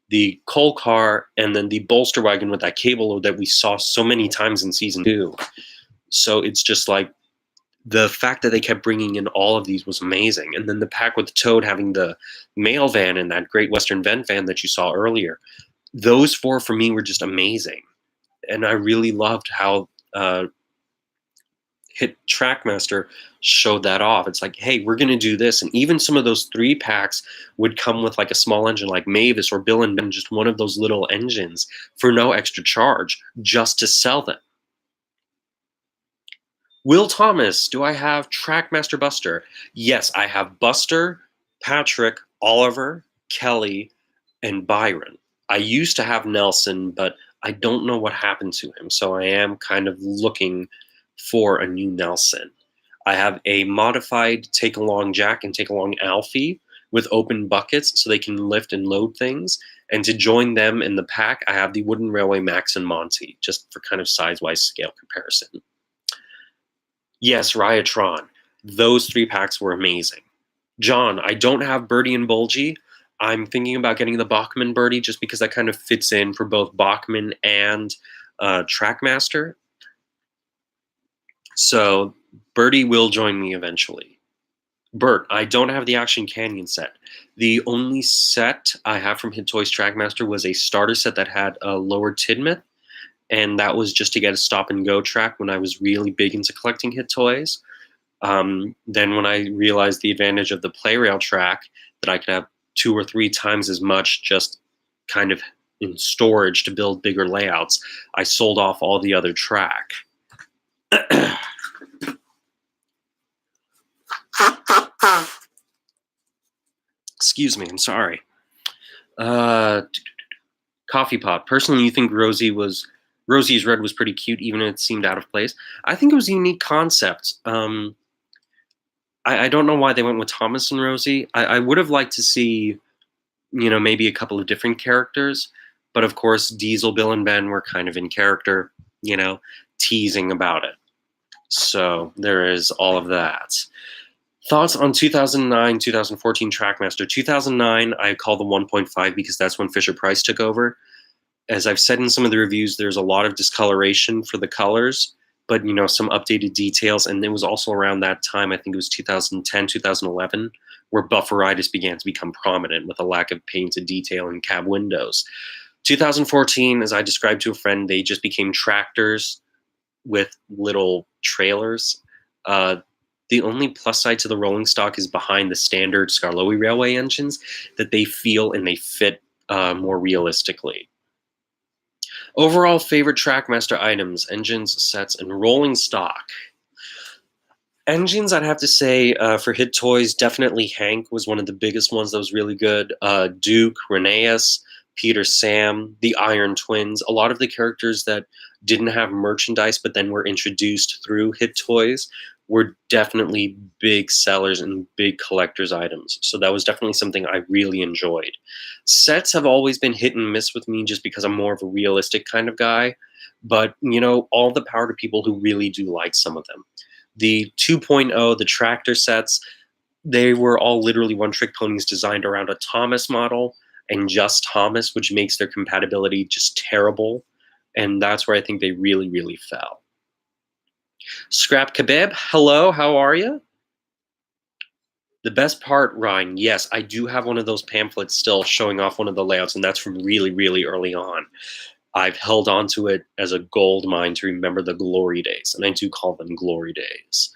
the coal car, and then the bolster wagon with that cable load that we saw so many times in season 2. So it's just like the fact that they kept bringing in all of these was amazing. And then the pack with the Toad having the mail van and that Great Western vent van that you saw earlier. Those four for me were just amazing. And I really loved how Hit Trackmaster showed that off. It's like, hey, we're going to do this. And even some of those 3 packs would come with like a small engine like Mavis or Bill and Ben, just one of those little engines for no extra charge just to sell them. Will Thomas, do I have Trackmaster Buster? Yes, I have Buster, Patrick, Oliver, Kelly, and Byron. I used to have Nelson, but I don't know what happened to him, so I am kind of looking for a new Nelson. I have a modified take-along Jack and take-along Alfie with open buckets so they can lift and load things. And to join them in the pack, I have the Wooden Railway Max and Monty, just for kind of size-wise scale comparison. Yes, Ryatron. Those 3 packs were amazing. John, I don't have Birdie and Bulgy. I'm thinking about getting the Bachman Birdie just because that kind of fits in for both Bachman and Trackmaster. So Birdie will join me eventually. Bert, I don't have the Action Canyon set. The only set I have from Hit Toys Trackmaster was a starter set that had a lower Tidmouth, and that was just to get a stop-and-go track when I was really big into collecting Hit Toys. Then when I realized the advantage of the play rail track, that I could have 2 or 3 times as much just kind of in storage to build bigger layouts, I sold off all the other track. Excuse me, I'm sorry. Coffee pot. Personally, you think Rosie's Red was pretty cute, even if it seemed out of place? I think it was a unique concept. I don't know why they went with Thomas and Rosie. I would have liked to see, maybe a couple of different characters, but of course, Diesel, Bill, and Ben were kind of in character, teasing about it. So there is all of that. Thoughts on 2009, 2014 Trackmaster. 2009, I call the 1.5 because that's when Fisher-Price took over. As I've said in some of the reviews, there's a lot of discoloration for the colors, but some updated details. And it was also around that time, I think it was 2010, 2011, where bufferitis began to become prominent with a lack of painted detail in cab windows. 2014, as I described to a friend, they just became tractors with little trailers. The only plus side to the rolling stock is behind the standard Skarloey Railway engines, that they feel and they fit more realistically. Overall favorite Trackmaster items, engines, sets, and rolling stock. Engines, I'd have to say, for Hit Toys, definitely Hank was one of the biggest ones that was really good. Duke, Rheneas, Peter Sam, the Iron Twins, a lot of the characters that didn't have merchandise but then were introduced through Hit Toys were definitely big sellers and big collector's items. So that was definitely something I really enjoyed. Sets have always been hit and miss with me just because I'm more of a realistic kind of guy. But, all the power to people who really do like some of them. The 2.0, the tractor sets, they were all literally one-trick ponies designed around a Thomas model and just Thomas, which makes their compatibility just terrible. And that's where I think they really, really fell. Scrap Kebab, hello, how are you? The best part, Ryan, yes, I do have one of those pamphlets still showing off one of the layouts, and that's from really, really early on. I've held on to it as a gold mine to remember the glory days, and I do call them glory days.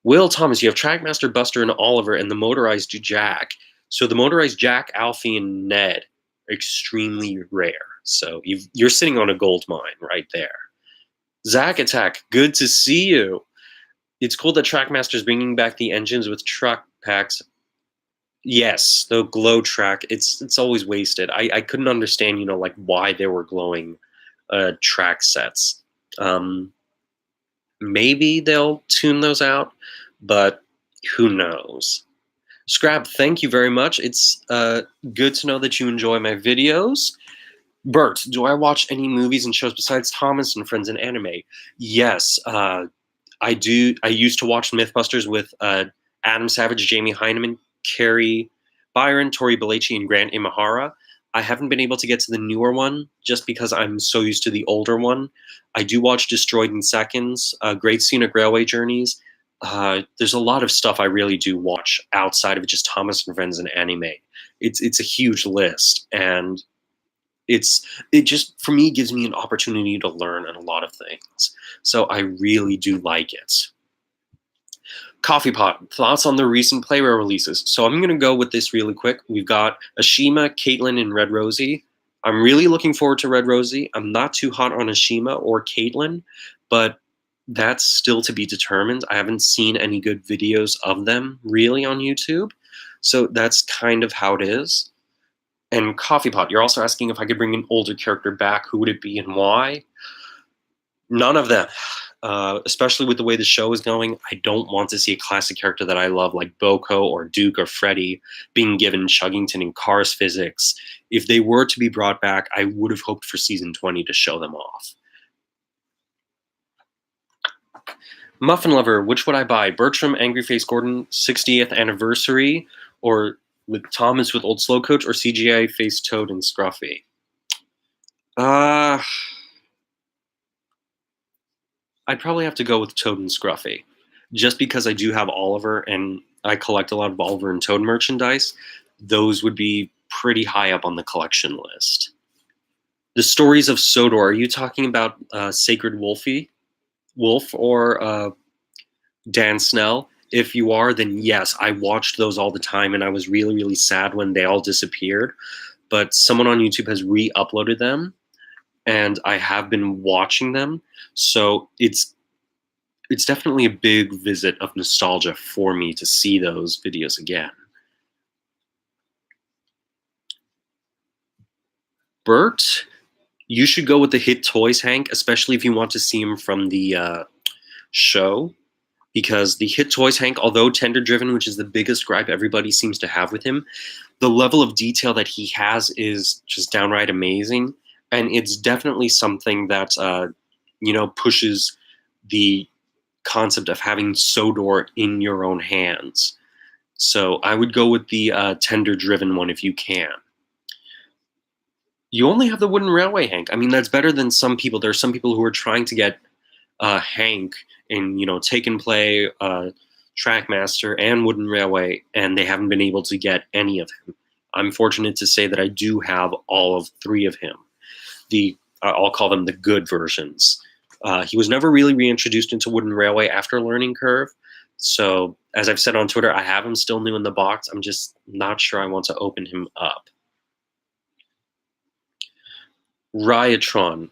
Will Thomas, you have Trackmaster Buster and Oliver and the motorized Jack. So the motorized Jack, Alfie, and Ned are extremely rare. So you're sitting on a gold mine right there. Zack Attack, good to see you. It's cool that Trackmaster's bringing back the engines with truck packs. Yes, the glow track. It's always wasted. I couldn't understand, like why there were glowing track sets. Maybe they'll tune those out, but who knows? Scrap, thank you very much. It's good to know that you enjoy my videos. Bert, do I watch any movies and shows besides Thomas and Friends and Anime? Yes, I do. I used to watch Mythbusters with Adam Savage, Jamie Hyneman, Carrie Byron, Tori Belleci, and Grant Imahara. I haven't been able to get to the newer one just because I'm so used to the older one. I do watch Destroyed in Seconds, Great Scenic Railway Journeys. There's a lot of stuff I really do watch outside of just Thomas and Friends and Anime. It's a huge list, and it just, for me, gives me an opportunity to learn a lot of things. So I really do like it. Coffee Pot, thoughts on the recent Playware releases. So I'm going to go with this really quick. We've got Ashima, Caitlin, and Red Rosie. I'm really looking forward to Red Rosie. I'm not too hot on Ashima or Caitlin, but that's still to be determined. I haven't seen any good videos of them really on YouTube. So that's kind of how it is. And Coffee Pot, you're also asking if I could bring an older character back. Who would it be and why? None of them. Especially with the way the show is going, I don't want to see a classic character that I love like Boko or Duke or Freddy being given Chuggington and Cars physics. If they were to be brought back, I would have hoped for season 20 to show them off. Muffin Lover, which would I buy? Bertram, Angry Face Gordon, 60th anniversary, or with Thomas with Old Slow Coach, or CGI Face Toad and Scruffy? I'd probably have to go with Toad and Scruffy, just because I do have Oliver and I collect a lot of Oliver and Toad merchandise. Those would be pretty high up on the collection list. The Stories of Sodor, are you talking about Sacred Wolf or Dan Snell? If you are, then yes, I watched those all the time, and I was really, really sad when they all disappeared. But someone on YouTube has re-uploaded them, and I have been watching them. So it's definitely a big visit of nostalgia for me to see those videos again. Bert, you should go with the Hit Toys Hank, especially if you want to see him from the show. Because the Hit Toys Hank, although tender-driven, which is the biggest gripe everybody seems to have with him, the level of detail that he has is just downright amazing. And it's definitely something that, pushes the concept of having Sodor in your own hands. So I would go with the tender-driven one if you can. You only have the Wooden Railway Hank. I mean, that's better than some people. There are some people who are trying to get Hank in, Take and Play, Trackmaster, and Wooden Railway, and they haven't been able to get any of him. I'm fortunate to say that I do have all of 3 of him. I'll call them the good versions. He was never really reintroduced into Wooden Railway after Learning Curve. So, as I've said on Twitter, I have him still new in the box. I'm just not sure I want to open him up. Ryatron.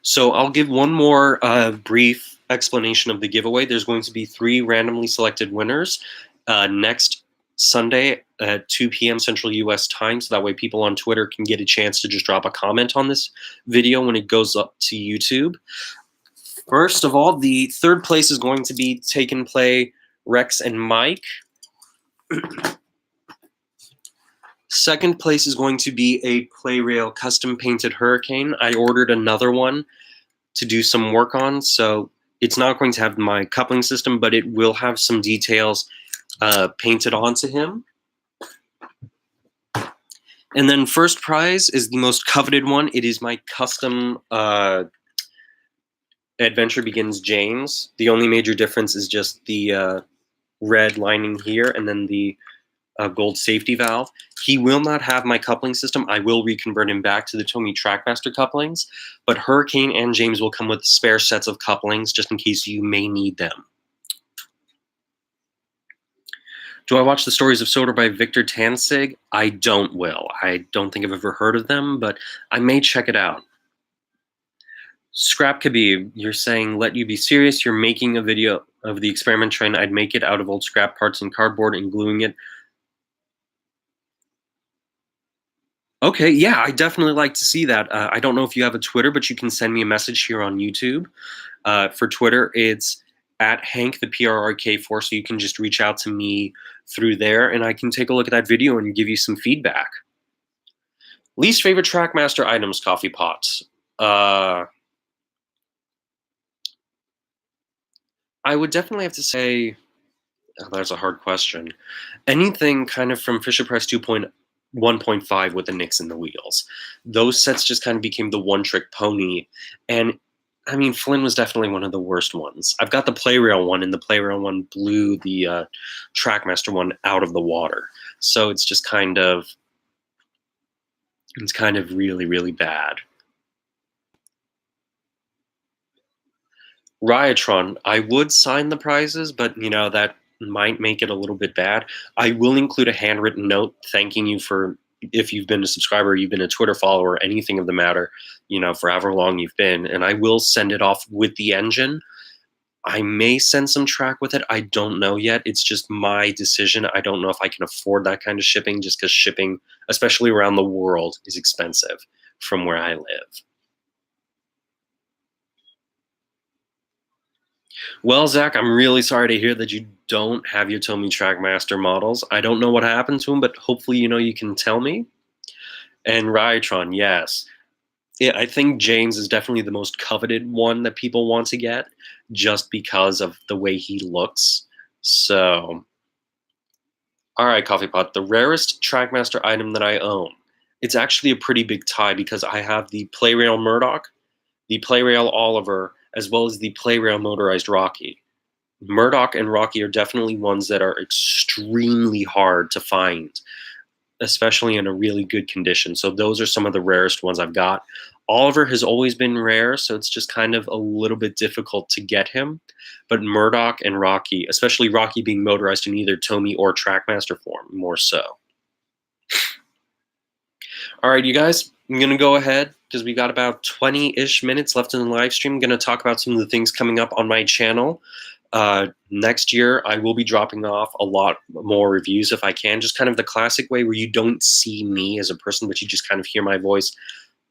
So I'll give one more brief explanation of the giveaway. There's going to be 3 randomly selected winners next Sunday at 2 p.m. Central U.S. time, so that way people on Twitter can get a chance to just drop a comment on this video when it goes up to YouTube. First of all, the third place is going to be Take and Play Rex and Mike. Second place is going to be a Playrail custom painted Hurricane. I ordered another one to do some work on, so it's not going to have my coupling system, but it will have some details painted onto him. And then first prize is the most coveted one. It is my custom Adventure Begins James. The only major difference is just the red lining here and then the gold safety valve. He will not have my coupling system. I will reconvert him back to the Tomy Trackmaster couplings, but Hurricane and James will come with spare sets of couplings just in case you may need them. Do I watch the Stories of Soder by Victor Tansig? I don't, Will. I don't think I've ever heard of them, but I may check it out. Scrap Khabib, you're saying, let you be serious. You're making a video of the experiment train. I'd make it out of old scrap parts and cardboard and gluing it. Okay, yeah, I definitely like to see that. I don't know if you have a Twitter, but you can send me a message here on YouTube. For Twitter, it's at Hank, the PRRK4, so you can just reach out to me through there, and I can take a look at that video and give you some feedback. Least favorite Trackmaster items, Coffee Pots. I would definitely have to say, oh, that's a hard question. Anything kind of from Fisher-Price 1.5 with the nicks in the wheels. Those sets just kind of became the one-trick pony. And, I mean, Flynn was definitely one of the worst ones. I've got the Playrail one, and the Playrail one blew the Trackmaster one out of the water. So it's just kind of, really, really bad. Ryotron, I would sign the prizes, but, you know, that might make it a little bit bad. I will include a handwritten note thanking you for, if you've been a subscriber, you've been a Twitter follower, anything of the matter, you know, for however long you've been, and I will send it off with the engine. I may send some track with it. I don't know yet. It's just my decision. I don't know if I can afford that kind of shipping, just because shipping, especially around the world, is expensive from where I live. Well, Zach, I'm really sorry to hear that you don't have your Tomy Trackmaster models. I don't know what happened to them, but hopefully, you know, you can tell me. And Ryotron, yes. Yeah, I think James is definitely the most coveted one that people want to get just because of the way he looks. So, all right, Coffee Pot, the rarest Trackmaster item that I own. It's actually a pretty big tie because I have the Playrail Murdoch, the Playrail Oliver, as well as the Playrail Motorized Rocky. Murdoch and Rocky are definitely ones that are extremely hard to find, especially in a really good condition. So those are some of the rarest ones I've got. Oliver has always been rare, so it's just kind of a little bit difficult to get him. But Murdoch and Rocky, especially Rocky being motorized in either Tomy or Trackmaster form, more so. All right, you guys, I'm going to go ahead because we got about 20-ish minutes left in the live stream. I'm going to talk about some of the things coming up on my channel. Next year, I will be dropping off a lot more reviews if I can, just kind of the classic way where you don't see me as a person, but you just kind of hear my voice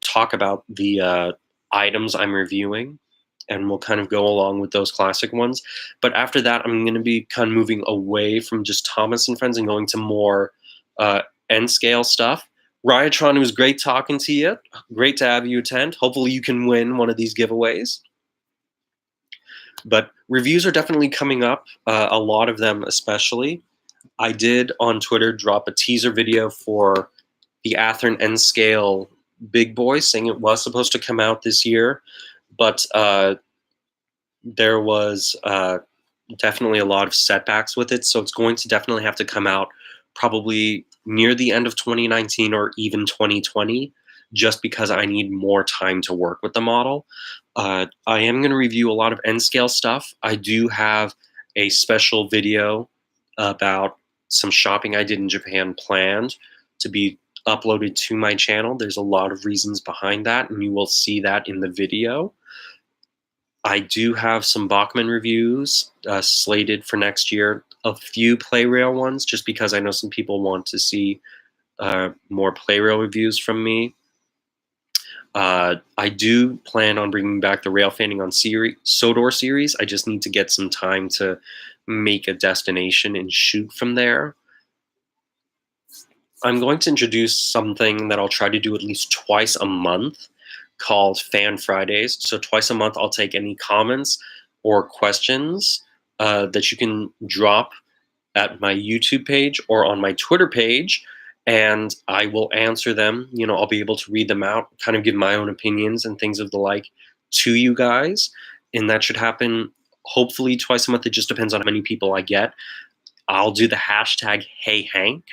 talk about the items I'm reviewing, and we'll kind of go along with those classic ones. But after that, I'm going to be kind of moving away from just Thomas and Friends and going to more N-scale stuff. Ryotron, it was great talking to you. Great to have you attend. Hopefully you can win one of these giveaways. But reviews are definitely coming up, a lot of them especially. I did on Twitter drop a teaser video for the Athearn N-Scale Big Boy, saying it was supposed to come out this year, but there was definitely a lot of setbacks with it, so it's going to definitely have to come out probably near the end of 2019 or even 2020, just because I need more time to work with the model. I am going to review a lot of N-scale stuff. I do have a special video about some shopping I did in Japan planned to be uploaded to my channel. There's a lot of reasons behind that, and you will see that in the video. I do have some Bachmann reviews slated for next year, a few Playrail ones, just because I know some people want to see more Playrail reviews from me. I do plan on bringing back the rail fanning on Sodor series. I just need to get some time to make a destination and shoot from there. I'm going to introduce something that I'll try to do at least twice a month called Fan Fridays. So twice a month, I'll take any comments or questions that you can drop at my YouTube page or on my Twitter page, and I will answer them. I'll be able to read them out, kind of give my own opinions and things of the like to you guys. And that should happen hopefully twice a month. It just depends on how many people I get. I'll do the hashtag #HeyHank,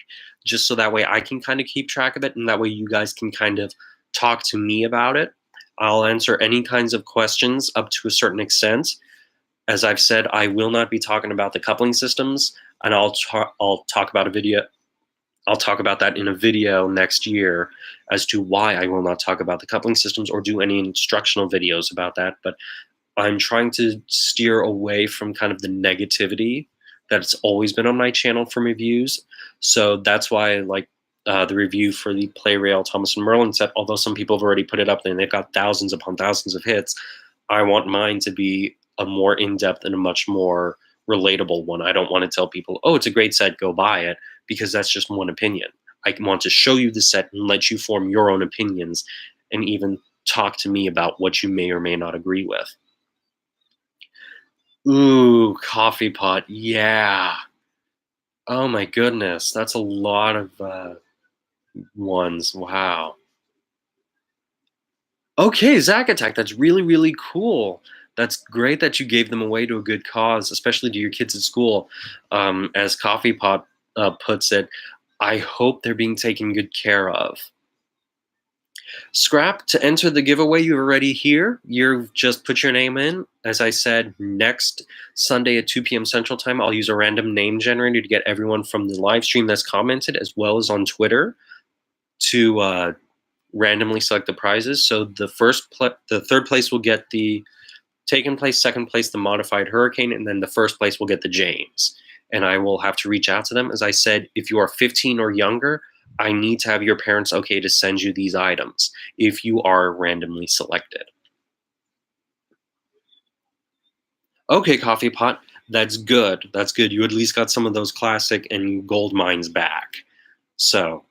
just so that way I can kind of keep track of it, and that way you guys can kind of talk to me about it. I'll answer any kinds of questions up to a certain extent. As I've said, I will not be talking about the coupling systems, and I'll talk about that in a video next year as to why I will not talk about the coupling systems or do any instructional videos about that. But I'm trying to steer away from kind of the negativity that's always been on my channel from reviews. So that's why I like the review for the Play-Rail Thomas and Merlin set. Although some people have already put it up there and they've got thousands upon thousands of hits, I want mine to be a more in-depth and a much more relatable one. I don't want to tell people, oh, it's a great set, go buy it, because that's just one opinion. I want to show you the set and let you form your own opinions and even talk to me about what you may or may not agree with. Ooh, coffee pot. Yeah. Oh my goodness. That's a lot of ones. Wow. Okay, Zack Attack. That's really, really cool. That's great that you gave them away to a good cause, especially to your kids at school. As Coffee Pot puts it, I hope they're being taken good care of. Scrap, to enter the giveaway, you're already here. You just put your name in. As I said, next Sunday at 2 p.m. Central Time, I'll use a random name generator to get everyone from the live stream that's commented, as well as on Twitter, to randomly select the prizes. So the third place will get the Taken place, second place, the Modified Hurricane, and then the first place will get the James. And I will have to reach out to them. As I said, if you are 15 or younger, I need to have your parents okay to send you these items if you are randomly selected. Okay, Coffee Pot, that's good. That's good. You at least got some of those classic and gold mines back. So,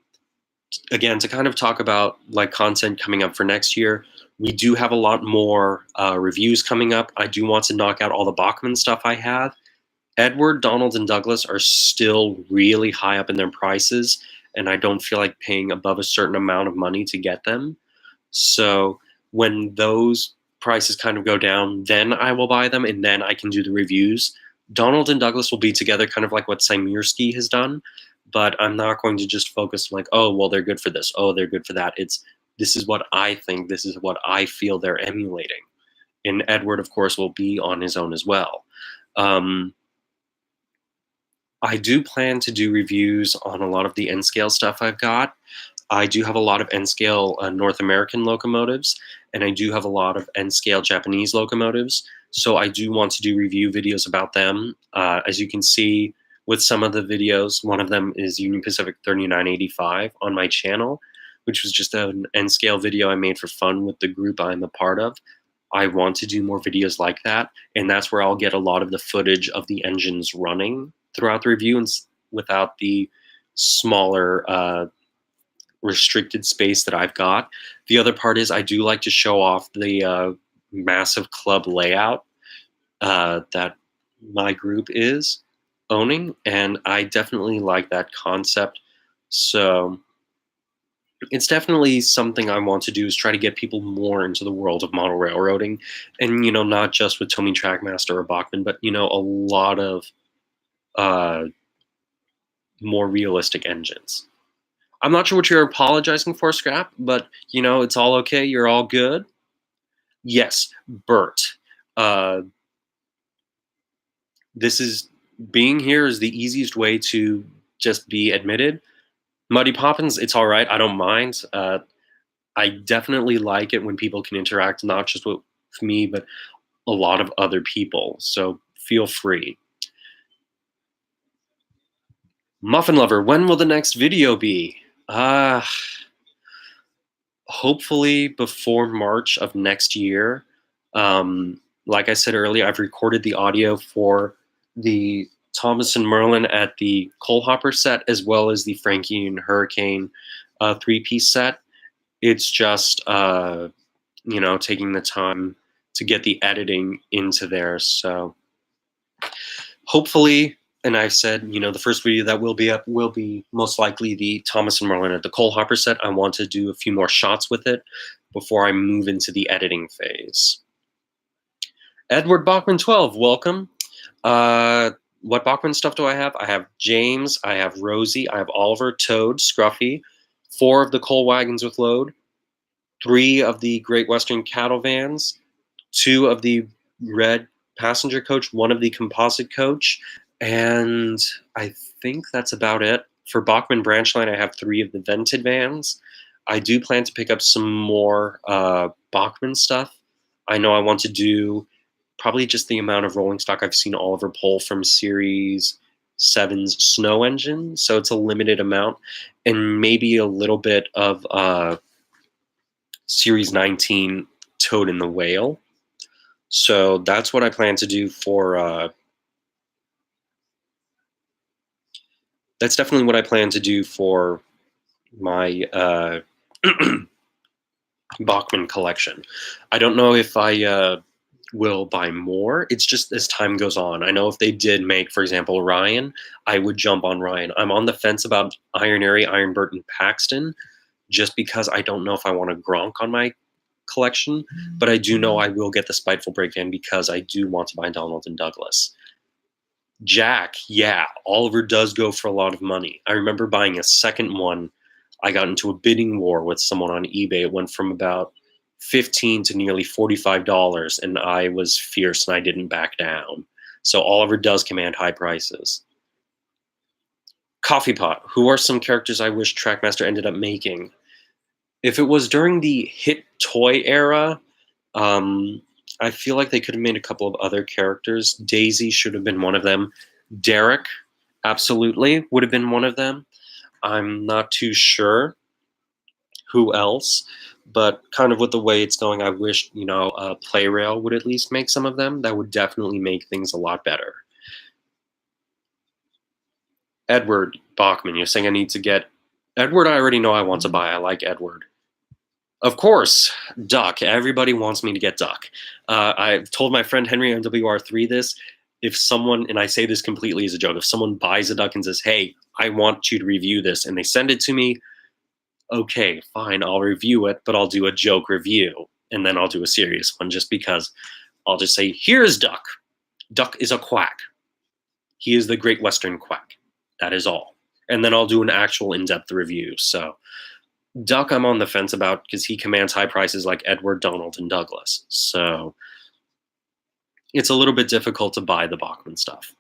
again, to kind of talk about like content coming up for next year, we do have a lot more reviews coming up. I do want to knock out all the Bachman stuff I have. Edward, Donald, and Douglas are still really high up in their prices, and I don't feel like paying above a certain amount of money to get them. So when those prices kind of go down, then I will buy them, and then I can do the reviews. Donald and Douglas will be together, kind of like what Simirski has done, but I'm not going to just focus like, oh, well, they're good for this. Oh, they're good for that. This is what I think. This is what I feel they're emulating. And Edward, of course, will be on his own as well. I do plan to do reviews on a lot of the N-scale stuff I've got. I do have a lot of N-scale North American locomotives, and I do have a lot of N-scale Japanese locomotives. So I do want to do review videos about them. As you can see with some of the videos, one of them is Union Pacific 3985 on my channel, which was just an N-scale video I made for fun with the group I'm a part of. I want to do more videos like that, and that's where I'll get a lot of the footage of the engines running throughout the review and without the smaller restricted space that I've got. The other part is I do like to show off the massive club layout that my group is owning, and I definitely like that concept. So it's definitely something I want to do, is try to get people more into the world of model railroading, and not just with Tomy Trackmaster or Bachman, but a lot of more realistic engines. I'm not sure what you're apologizing for, Scrap, but it's all okay. You're all good. Yes, Bert. Being here is the easiest way to just be admitted. Muddy Poppins, it's all right. I don't mind. I definitely like it when people can interact, not just with me, but a lot of other people. So feel free. Muffin Lover, when will the next video be? hopefully before March of next year. Like I said earlier, I've recorded the audio for the Thomas and Merlin at the Coal Hopper set, as well as the Frankie and Hurricane three-piece set. It's just, taking the time to get the editing into there. So hopefully, and I've said, the first video that will be up will be most likely the Thomas and Merlin at the Coal Hopper set. I want to do a few more shots with it before I move into the editing phase. Edward Bachman 12, welcome. What Bachman stuff do I have? I have James, I have Rosie, I have Oliver, Toad, Scruffy, 4 of the coal wagons with load, 3 of the Great Western cattle vans, 2 of the red passenger coach, 1 of the composite coach, and I think that's about it. For Bachman Branchline, I have 3 of the vented vans. I do plan to pick up some more Bachman stuff. I know I want to do probably just the amount of rolling stock I've seen Oliver pull from Series 7's snow engine, so it's a limited amount, and maybe a little bit of Series 19 Toad and the Whale. So that's what I plan to do for that's definitely what I plan to do for my Bachman collection. I don't know if I will buy more. It's just as time goes on. I know if they did make, for example, Ryan, I would jump on Ryan. I'm on the fence about Iron Airy, Iron Burton, Paxton, just because I don't know if I want a Gronk on my collection, but I do know I will get the Spiteful Breakdown because I do want to buy Donald and Douglas. Jack, yeah, Oliver does go for a lot of money. I remember buying a second one. I got into a bidding war with someone on eBay. It went from about $15 to nearly $45, and I was fierce and I didn't back down. So Oliver does command high prices. Coffee Pot, who are some characters I wish Trackmaster ended up making? If it was during the hit toy era, I feel like they could have made a couple of other characters. Daisy should have been one of them. Derek, absolutely, would have been one of them. I'm not too sure who else, but kind of with the way it's going, I wish, Playrail would at least make some of them. That would definitely make things a lot better. Edward Bachman, you're saying I need to get Edward. I already know I want to buy. I like Edward. Of course, Duck. Everybody wants me to get Duck. I've told my friend Henry on WR3 this. If someone, and I say this completely as a joke, if someone buys a Duck and says, hey, I want you to review this, and they send it to me, okay, fine, I'll review it, but I'll do a joke review, and then I'll do a serious one, just because I'll just say, here's Duck. Duck is a quack. He is the Great Western quack. That is all. And then I'll do an actual in-depth review. So Duck I'm on the fence about because he commands high prices like Edward, Donald, and Douglas. So it's a little bit difficult to buy the Bachman stuff.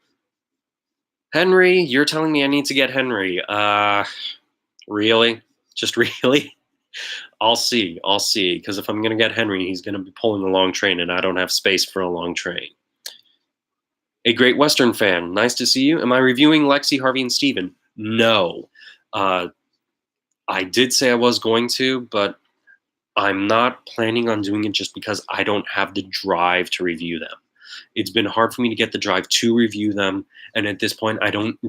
Henry, you're telling me I need to get Henry. Really? Just really? I'll see, because if I'm going to get Henry, he's going to be pulling a long train, and I don't have space for a long train. A Great Western fan, nice to see you. Am I reviewing Lexi, Harvey, and Steven? No. I did say I was going to, but I'm not planning on doing it just because I don't have the drive to review them. It's been hard for me to get the drive to review them, and at this point, I don't